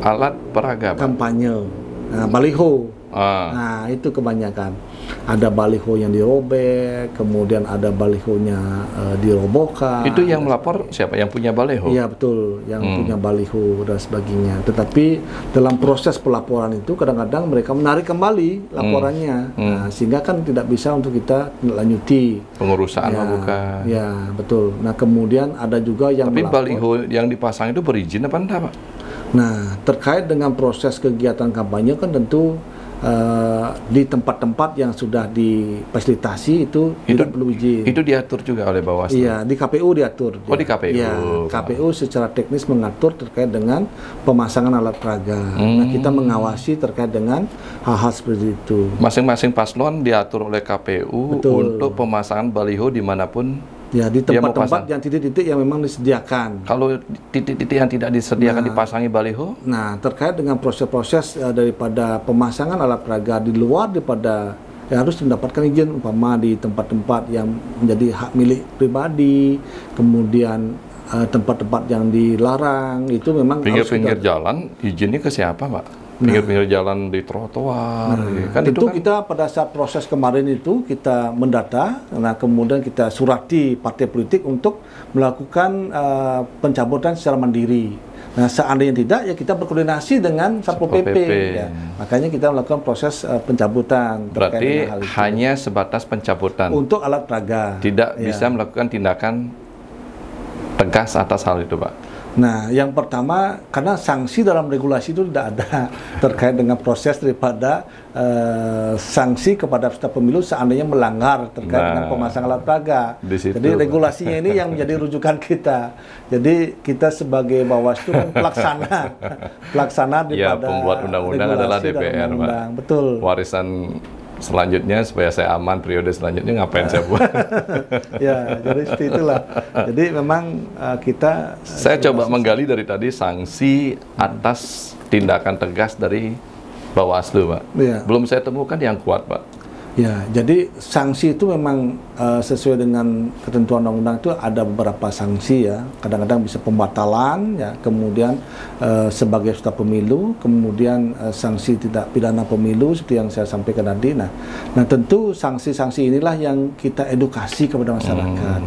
Alat peraga, Pak? Kampanye, baliho. Nah, itu kebanyakan. Ada baliho yang dirobek, kemudian ada balihonya dirobohkan. Itu yang melapor siapa? Yang punya baliho? Iya, betul, yang punya baliho dan sebagainya. Tetapi dalam proses pelaporan itu kadang-kadang mereka menarik kembali laporannya. Nah, sehingga kan tidak bisa untuk kita lanjuti. Pengurusan ya, bukan? Ya, betul. Nah, kemudian ada juga yang Tapi melapor. baliho yang dipasang itu berizin apa enggak, Pak? Nah, terkait dengan proses kegiatan kampanye kan tentu di tempat-tempat yang sudah difasilitasi itu tidak perlu izin. Itu diatur juga oleh Bawaslu? Iya, di KPU diatur. Oh, di KPU? Ya, KPU secara teknis mengatur terkait dengan pemasangan alat peraga. Nah, kita mengawasi terkait dengan hal-hal seperti itu. Masing-masing paslon diatur oleh KPU. Betul. Untuk pemasangan baliho dimanapun. Ya, di tempat-tempat yang titik-titik yang memang disediakan. Kalau titik-titik yang tidak disediakan dipasangi baliho? Nah, terkait dengan proses-proses daripada pemasangan alat peraga di luar daripada harus mendapatkan izin, umpama di tempat-tempat yang menjadi hak milik pribadi, kemudian tempat-tempat yang dilarang, itu memang pinggir-pinggir jalan, izinnya ke siapa, Pak? Pinggir-pinggir jalan di trotoar, kan itu kan kita pada saat proses kemarin itu kita mendata, nah kemudian kita surati partai politik untuk melakukan pencabutan secara mandiri. Nah, seandainya tidak, ya kita berkoordinasi dengan Satpol PP. Ya. Makanya kita melakukan proses pencabutan. Berarti hanya sebatas pencabutan untuk alat peraga. Tidak bisa melakukan tindakan tegas atas hal itu, Pak. Nah, yang pertama, karena sanksi dalam regulasi itu tidak ada terkait dengan proses daripada sanksi kepada peserta pemilu seandainya melanggar terkait dengan pemasangan alat peraga. Jadi regulasinya ini yang menjadi rujukan kita. Jadi kita sebagai Bawaslu kan pelaksana daripada pembuat undang-undang adalah DPR, Pak. Betul. Warisan selanjutnya supaya saya aman periode selanjutnya ngapain saya buat? Ya, jadi seperti itulah. Jadi memang kita saya coba menggali dari tadi sanksi atas tindakan tegas dari Bawaslu, Pak. Ya. Belum saya temukan yang kuat, Pak. Ya, jadi sanksi itu memang sesuai dengan ketentuan undang-undang itu ada beberapa sanksi ya. Kadang-kadang bisa pembatalan ya, kemudian sebagai peserta pemilu, kemudian sanksi tidak pidana pemilu seperti yang saya sampaikan tadi. Nah tentu sanksi-sanksi inilah yang kita edukasi kepada masyarakat.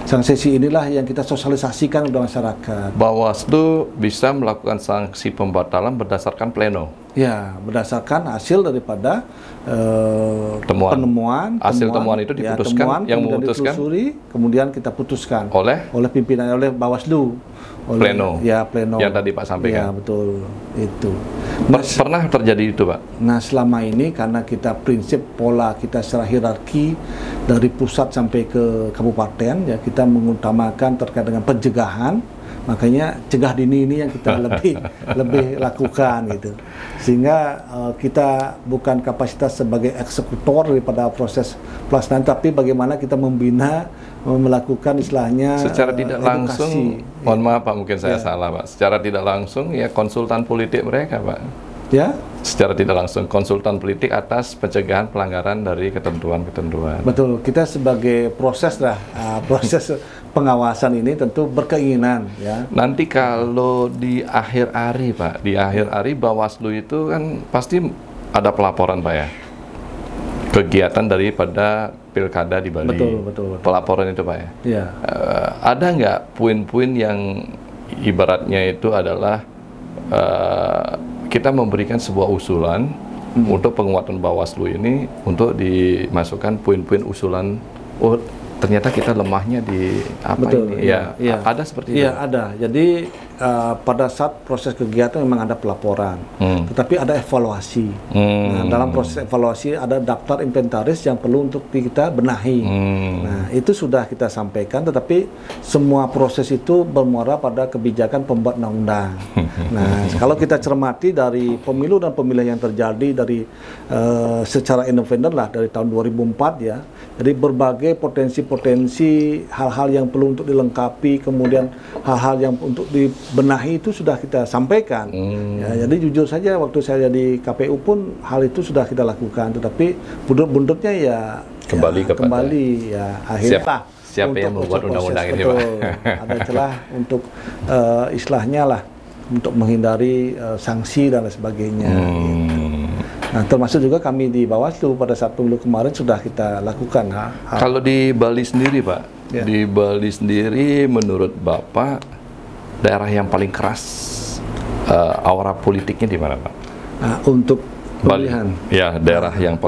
Sanksi inilah yang kita sosialisasikan kepada masyarakat. Bawaslu bisa melakukan sanksi pembatalan berdasarkan pleno. Ya, berdasarkan hasil daripada penemuan. Hasil temuan itu diputuskan, yang memutuskan, kemudian kita putuskan oleh pimpinan, oleh Bawaslu pleno. Ya, pleno. Yang tadi Pak sampaikan. Ya, betul. Itu. Pernah terjadi itu, Pak? Nah, selama ini karena kita prinsip pola kita secara hierarki dari pusat sampai ke kabupaten, ya kita mengutamakan terkait dengan pencegahan. Makanya cegah dini ini yang kita lebih lakukan gitu, sehingga kita bukan kapasitas sebagai eksekutor daripada proses pelaksanaan, tapi bagaimana kita membina, melakukan istilahnya secara tidak langsung. Mohon maaf Pak, mungkin saya salah Pak. Secara tidak langsung ya konsultan politik mereka Pak. Ya. Secara tidak langsung konsultan politik atas pencegahan pelanggaran dari ketentuan-ketentuan. Betul. Kita sebagai proses proses pengawasan ini tentu berkeinginan ya. Nanti kalau di akhir hari Pak, di akhir hari Bawaslu itu kan pasti ada pelaporan Pak ya. Kegiatan daripada pilkada di Bali. Betul. Pelaporan itu Pak ya. Iya. Ada nggak poin-poin yang ibaratnya itu adalah kita memberikan sebuah usulan untuk penguatan Bawaslu ini untuk dimasukkan poin-poin usulan. Oh, ternyata kita lemahnya di apa ini? Ya, ada seperti itu. Iya, ada. Jadi pada saat proses kegiatan memang ada pelaporan, tetapi ada evaluasi. Nah, dalam proses evaluasi ada daftar inventaris yang perlu untuk kita benahi. Nah, itu sudah kita sampaikan, tetapi semua proses itu bermuara pada kebijakan pembuat undang-undang. Nah, kalau kita cermati dari pemilu dan pemilihan yang terjadi dari secara independen lah dari tahun 2004 ya. Jadi berbagai potensi-potensi hal-hal yang perlu untuk dilengkapi, kemudian hal-hal yang untuk dibenahi itu sudah kita sampaikan. Ya, jadi jujur saja waktu saya di KPU pun hal itu sudah kita lakukan, tetapi buntut-buntutnya ya kembali akhirnya siapa yang membuat undang-undang ini Pak? Ada celah untuk istilahnya lah untuk menghindari sanksi dan lain sebagainya. Gitu. Nah, termasuk juga kami di Bawaslu pada saat pemilu kemarin sudah kita lakukan. Kalau di Bali sendiri Pak, di Bali sendiri menurut Bapak daerah yang paling keras aura politiknya di mana Pak? Untuk pemilihan. Ya, daerah yang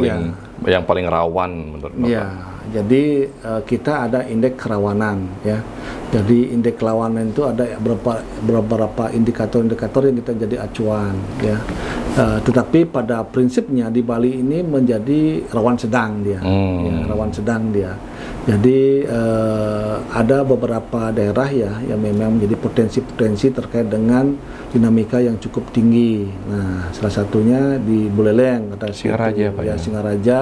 paling rawan menurut Bapak. Ya, jadi kita ada indeks kerawanan ya. Jadi indeks kerawanan itu ada beberapa indikator-indikator yang kita jadi acuan ya. Tetapi pada prinsipnya di Bali ini menjadi rawan sedang dia, ya, rawan sedang dia. Jadi ada beberapa daerah ya yang memang menjadi potensi-potensi terkait dengan dinamika yang cukup tinggi. Nah, salah satunya di Buleleng, kata Singaraja, Pak, ya, Singaraja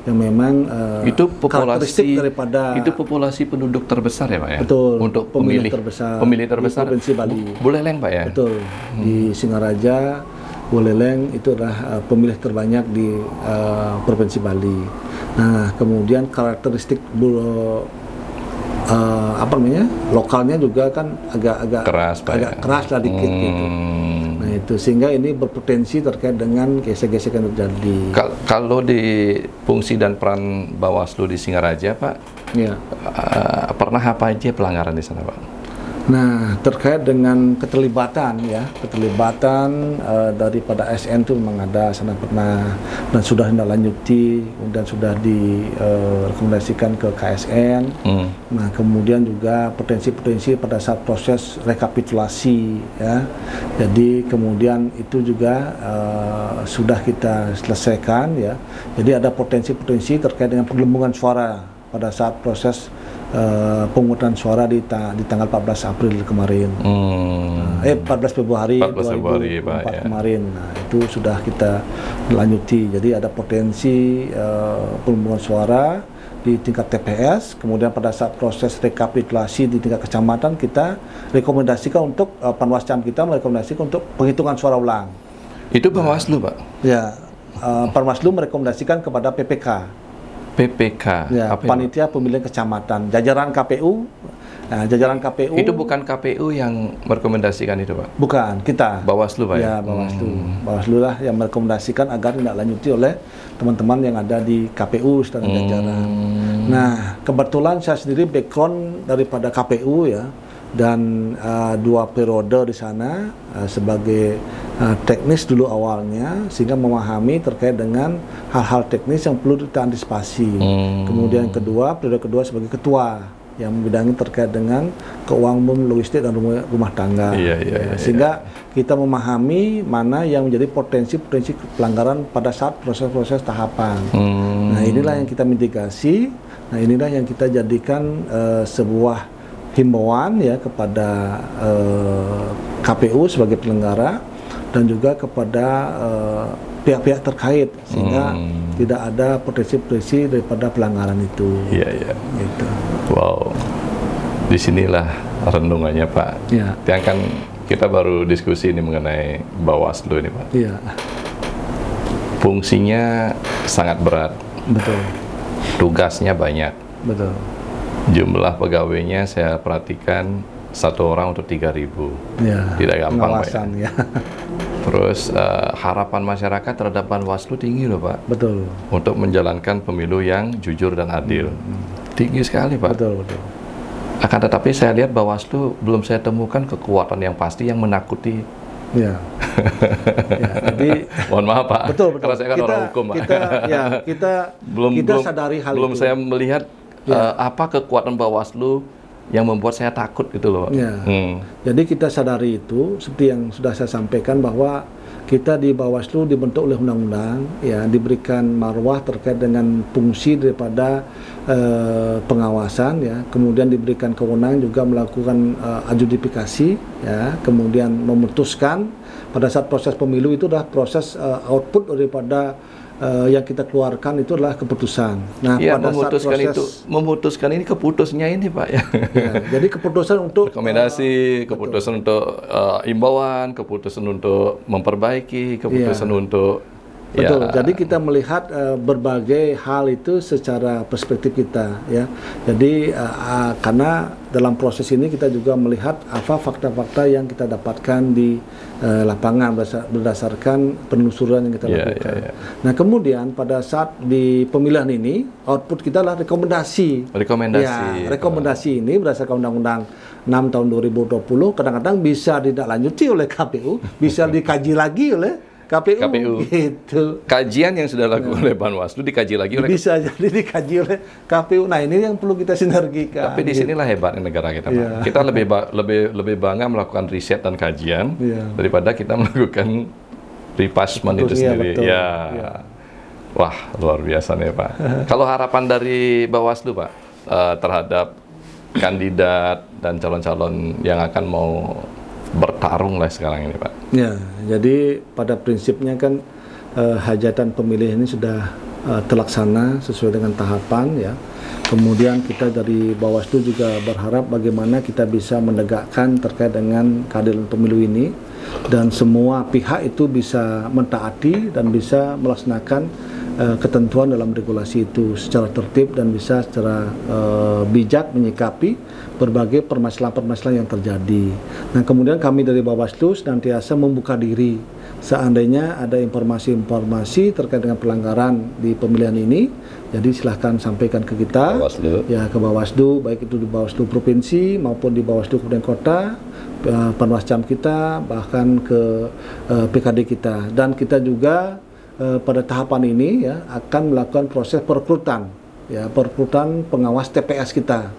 yang memang itu karakteristik daripada itu populasi penduduk terbesar ya Pak ya. Betul. Untuk pemilih terbesar di Provinsi Bali. Buleleng Pak ya. Betul. Di Singaraja, Buleleng itu adalah pemilih terbanyak di Provinsi Bali. Nah, kemudian karakteristik lokalnya juga kan agak keras lah dikit gitu. Nah, itu sehingga ini berpotensi terkait dengan gesek-gesekan terjadi. Kalau di fungsi dan peran Bawaslu di Singaraja Pak, pernah apa aja pelanggaran di sana Pak? Nah, terkait dengan keterlibatan daripada ASN itu memang ada, sana pernah dan sudah ditindaklanjuti dan sudah direkomendasikan ke KSN. Nah, kemudian juga potensi-potensi pada saat proses rekapitulasi ya. Jadi kemudian itu juga sudah kita selesaikan ya. Jadi ada potensi-potensi terkait dengan penggelembungan suara pada saat proses pemungutan suara di tanggal 14 April kemarin. 14 Februari 2004 kemarin. Nah, itu sudah kita lanjuti. Jadi ada potensi pemungutan suara di tingkat TPS, kemudian pada saat proses rekapitulasi di tingkat kecamatan kita rekomendasikan untuk Panwascam kita merekomendasikan untuk penghitungan suara ulang. Itu Bawaslu, Pak? Ya, Panwaslu merekomendasikan kepada PPK. Ya, panitia pemilihan kecamatan, jajaran KPU. Nah, jajaran KPU itu bukan KPU yang merekomendasikan itu Pak? Bukan, kita Bawaslu Pak ya? Bawaslu lah yang merekomendasikan agar tidak lanjuti oleh teman-teman yang ada di KPU dan jajaran. Nah, kebetulan saya sendiri background daripada KPU ya, dan 2 periode di sana sebagai teknis dulu awalnya, sehingga memahami terkait dengan hal-hal teknis yang perlu kita antisipasi. Kemudian periode kedua sebagai ketua yang membidangi terkait dengan keuangan umum, logistik dan rumah tangga. Sehingga kita memahami mana yang menjadi potensi-potensi pelanggaran pada saat proses-proses tahapan. Nah, inilah yang kita mitigasi. Nah, inilah yang kita jadikan sebuah himbauan ya kepada KPU sebagai penyelenggara dan juga kepada pihak-pihak terkait, sehingga tidak ada potensi-potensi daripada pelanggaran itu. Gitu. Wow, disinilah renungannya Pak. Yang kan kita baru diskusi ini mengenai Bawaslu ini Pak. Fungsinya sangat berat. Betul. Tugasnya banyak. Betul. Jumlah pegawainya saya perhatikan 1 orang untuk 3.000. Tidak gampang Pak ya. Terus harapan masyarakat terhadap Bawaslu tinggi loh Pak. Betul. Untuk menjalankan pemilu yang jujur dan adil. Tinggi sekali Pak. Betul. Akan tetapi saya lihat Bawaslu belum saya temukan kekuatan yang pasti yang menakuti. Jadi mohon maaf Pak. Betul. Karena saya kan orang hukum Pak. Kita sadari hal belum itu. Saya melihat apa kekuatan Bawaslu yang membuat saya takut gitu loh. Jadi kita sadari itu, seperti yang sudah saya sampaikan, bahwa kita di Bawaslu dibentuk oleh undang-undang, ya, diberikan marwah terkait dengan fungsi daripada pengawasan, ya, kemudian diberikan kewenangan juga melakukan adjudikasi, ya, kemudian memutuskan pada saat proses pemilu itu adalah proses output daripada yang kita keluarkan itu adalah keputusan. Nah, pada memutuskan saat proses itu, memutuskan ini keputusnya ini Pak ya. Jadi keputusan untuk rekomendasi, keputusan untuk imbauan, keputusan untuk memperbaiki, keputusan untuk betul. Jadi kita melihat berbagai hal itu secara perspektif kita, ya. Jadi karena dalam proses ini kita juga melihat apa fakta-fakta yang kita dapatkan di lapangan berdasarkan penelusuran yang kita lakukan. Nah, kemudian pada saat di pemilihan ini output kita adalah rekomendasi. Rekomendasi ini berdasarkan Undang-Undang 6 tahun 2020 kadang-kadang bisa ditindaklanjuti oleh KPU, bisa dikaji lagi oleh KPU. Gitu. Kajian yang sudah dilakukan oleh Bawaslu dikaji lagi oleh bisa jadi dikaji oleh KPU. Nah, ini yang perlu kita sinergikan. Tapi di sinilah hebatnya negara kita, Pak. Kita lebih bangga melakukan riset dan kajian daripada kita melakukan repassment itu sendiri. Wah, luar biasa nih Pak. Kalau harapan dari Bawaslu Pak terhadap kandidat dan calon-calon yang akan mau bertarung lah sekarang ini Pak. Jadi pada prinsipnya kan hajatan pemilih ini sudah terlaksana sesuai dengan tahapan, ya. Kemudian kita dari Bawaslu juga berharap bagaimana kita bisa menegakkan terkait dengan keadilan pemilu ini dan semua pihak itu bisa mentaati dan bisa melaksanakan ketentuan dalam regulasi itu secara tertib dan bisa secara bijak menyikapi berbagai permasalahan-permasalahan yang terjadi. Nah, kemudian kami dari Bawaslu senantiasa membuka diri seandainya ada informasi-informasi terkait dengan pelanggaran di pemilihan ini, jadi silahkan sampaikan ke kita, ya, ke Bawaslu, baik itu di Bawaslu Provinsi maupun di Bawaslu Kabupaten Kota, Panwascam kita, bahkan ke PKD kita. Dan kita juga pada tahapan ini, ya, akan melakukan proses perekrutan, ya, perekrutan pengawas TPS kita.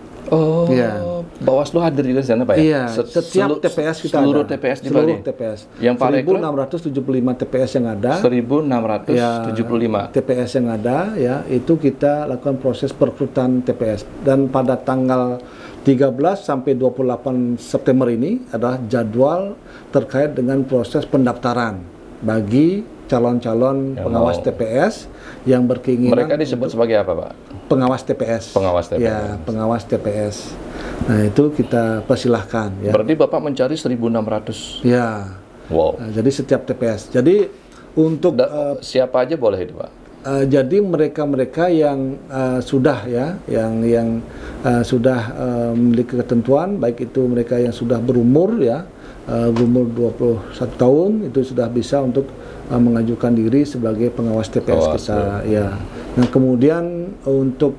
Bawaslu hadir juga di sana Pak ya? Setiap TPS kita seluruh ada. TPS di seluruh Bali? TPS. Yang Pak 1.675 TPS yang ada. 1.675 TPS yang ada, ya, itu kita lakukan proses perekrutan TPS. Dan pada tanggal 13 sampai 28 September ini adalah jadwal terkait dengan proses pendaftaran bagi calon-calon pengawas TPS yang berkeinginan. Mereka disebut sebagai apa Pak? Pengawas TPS. Pengawas TPS. Ya, pengawas TPS. Nah, itu kita persilahkan. Ya. Berarti Bapak mencari 1.600. Ya. Wow. Nah, jadi setiap TPS. Jadi untuk siapa aja boleh itu Pak? Jadi mereka-mereka yang sudah, ya, yang sudah memiliki ketentuan, baik itu mereka yang sudah berumur, ya, berumur 21 tahun itu sudah bisa untuk mengajukan diri sebagai pengawas TPS kita, ya. Nah, kemudian untuk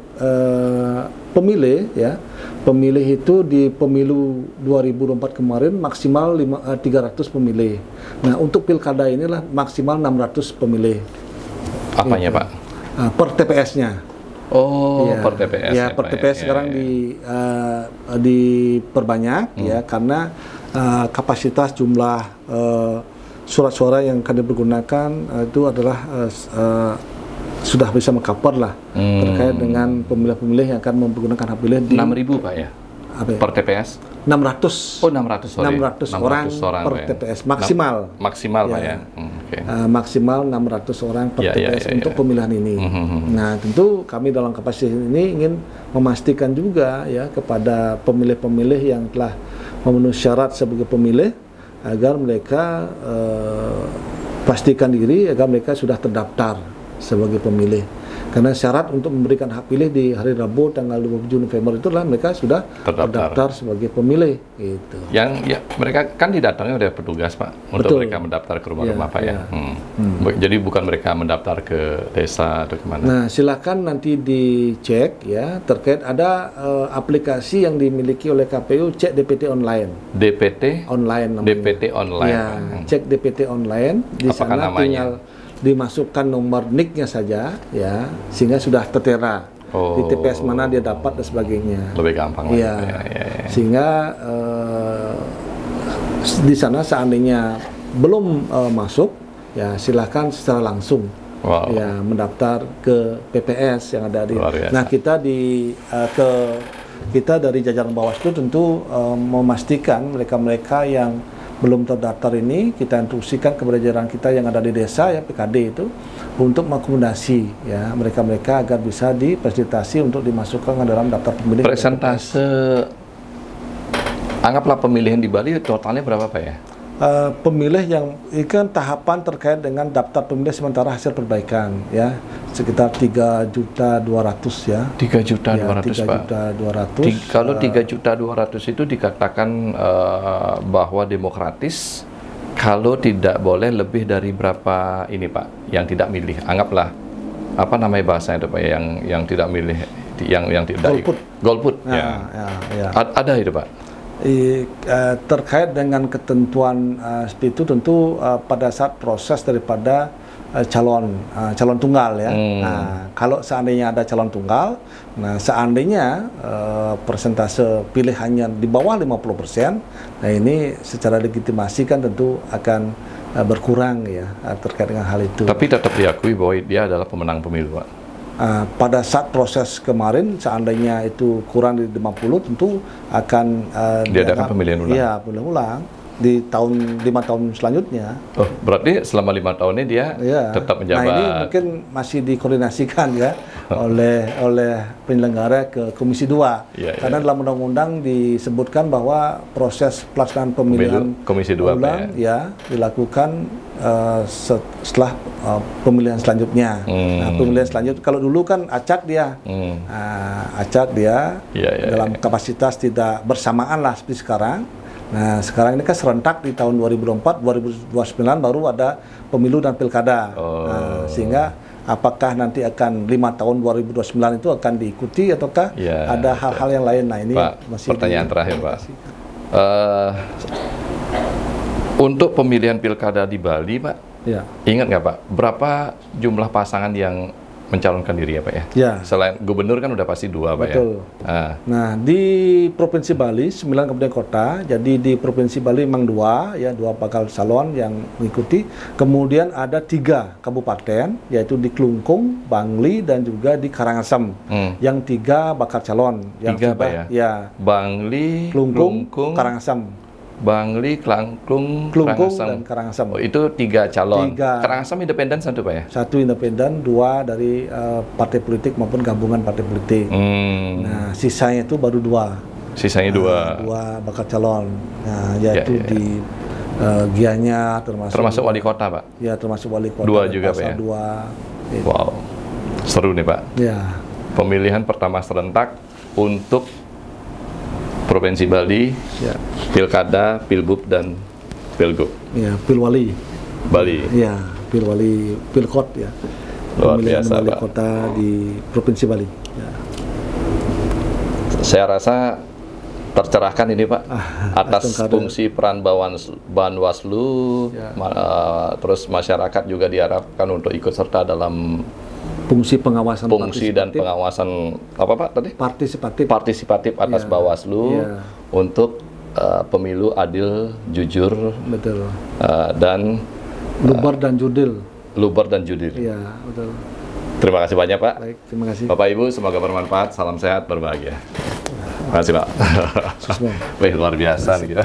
pemilih, ya, pemilih itu di pemilu 2024 kemarin maksimal 300 pemilih. Nah, untuk pilkada inilah maksimal 600 pemilih. Apanya Pak? Per TPS-nya. Oh, per TPS. Ya, per TPS sekarang diperbanyak ya, karena kapasitas jumlah surat suara yang akan dipergunakan itu adalah sudah bisa meng-cover lah terkait dengan pemilih-pemilih yang akan mempergunakan hak pilih di 6.000 Pak ya? Per TPS? 600. Oh, 600, sorry. 600 orang per TPS maksimal. Maksimal Pak ya? Maksimal 600 orang per TPS untuk pemilihan ini. Nah, tentu kami dalam kapasitas ini ingin memastikan juga ya kepada pemilih-pemilih yang telah memenuhi syarat sebagai pemilih, agar mereka pastikan diri agar mereka sudah terdaftar sebagai pemilih. Karena syarat untuk memberikan hak pilih di hari Rabu tanggal 27 November itulah mereka sudah terdaftar sebagai pemilih gitu. Yang ya, mereka kan didatangi oleh petugas Pak untuk mereka mendaftar ke rumah-rumah Pak ya. Jadi bukan mereka mendaftar ke desa atau kemana. Nah, silakan nanti dicek ya terkait ada aplikasi yang dimiliki oleh KPU, cek DPT online. DPT online namanya. DPT online. Ya, cek DPT online di sana tinggal dimasukkan nomor NIK-nya saja ya, sehingga sudah tertera di TPS mana dia dapat dan sebagainya. Lebih gampang ya. Sehingga di sana seandainya belum masuk ya silahkan secara langsung ya mendaftar ke PPS yang ada di. Nah, kita kita dari jajaran Bawaslu tentu memastikan mereka-mereka yang belum terdaftar ini kita instruksikan kepada jajaran kita yang ada di desa ya, PKD itu, untuk mengakomodasi ya mereka-mereka agar bisa difasilitasi untuk dimasukkan ke dalam daftar pemilih. Persentase anggaplah pemilihan di Bali totalnya berapa Pak ya? Pemilih yang ikan tahapan terkait dengan daftar pemilih sementara hasil perbaikan ya sekitar 3.200.000 ya. 3.200.000 Pak. 3.200.000. Kalau 3.200.000 itu dikatakan bahwa demokratis, kalau tidak boleh lebih dari berapa ini Pak yang tidak milih. Anggaplah apa namanya bahasanya itu Pak yang tidak milih, yang tidak golput. Ya. Ada itu Pak. Terkait dengan ketentuan seperti itu tentu pada saat proses daripada calon tunggal ya. Nah, kalau seandainya ada calon tunggal, nah seandainya persentase pilihannya di bawah 50%, nah ini secara legitimasi kan tentu akan berkurang ya terkait dengan hal itu. Tapi tetap diakui bahwa dia adalah pemenang pemilu Pak. Pada saat proses kemarin seandainya itu kurang dari 50 tentu akan diadakan pemilihan ulang. Iya, pemilihan ulang di 5 tahun selanjutnya. Oh, berarti selama 5 tahun ini dia tetap menjabat. Nah, ini mungkin masih dikoordinasikan ya oleh penyelenggara ke Komisi 2. Karena dalam undang-undang disebutkan bahwa proses pelaksanaan pemilihan Komisi 2 ulang ya dilakukan setelah pemilihan selanjutnya. Nah, pemilihan selanjutnya kalau dulu kan acak dia, dalam kapasitas tidak bersamaan lah seperti sekarang. Nah, sekarang ini kan serentak di tahun 2024, 2029 baru ada pemilu dan pilkada. Nah, sehingga apakah nanti akan 5 tahun 2029 itu akan diikuti ataukah ada hal-hal yang lain? Nah, ini Pak, masih pertanyaan terakhir Pak. Untuk pemilihan pilkada di Bali Pak, ingat nggak Pak, berapa jumlah pasangan yang mencalonkan diri ya Pak ya? Selain gubernur kan udah pasti 2 Pak. Betul. Ya? Nah, di Provinsi Bali 9 kabupaten kota, jadi di Provinsi Bali memang 2 bakal calon yang mengikuti. Kemudian ada 3 kabupaten, yaitu di Klungkung, Bangli, dan juga di Karangasem. Yang 3 bakal calon. Yang 3 Pak ya? Ya. Bangli, Klungkung, Karangasem. Bangli, Klungkung, dan Karangasem. Oh, itu 3 calon. Karangasem independen 1 Pak ya? 1 independen, 2 dari partai politik maupun gabungan partai politik. Nah, sisanya itu baru 2. Sisanya 2. 2 bakal calon. Nah, yaitu di Gianyar termasuk wali kota Pak? Ya, termasuk wali kota. 2 juga Pak ya? 2. Wow, seru nih Pak. Ya. Pemilihan pertama serentak untuk Provinsi Bali, Pilkada, Pilbub, dan Pilgub. Ya, Pilwali. Bali. Ya, Pilwali, Pilkot ya. Luar biasa wali Pak. kota di Provinsi Bali. Ya. Saya rasa tercerahkan ini Pak, atas fungsi peran Bawaslu, terus masyarakat juga diharapkan untuk ikut serta dalam fungsi pengawasan dan pengawasan apa Pak tadi? Partisipatif atas Bawaslu untuk pemilu adil, jujur, betul. Dan luber dan jurdil. Iya, betul. Terima kasih banyak Pak. Baik, terima kasih. Bapak Ibu, semoga bermanfaat. Salam sehat, berbahagia. Terima kasih Pak. Wih, luar biasa nih kita.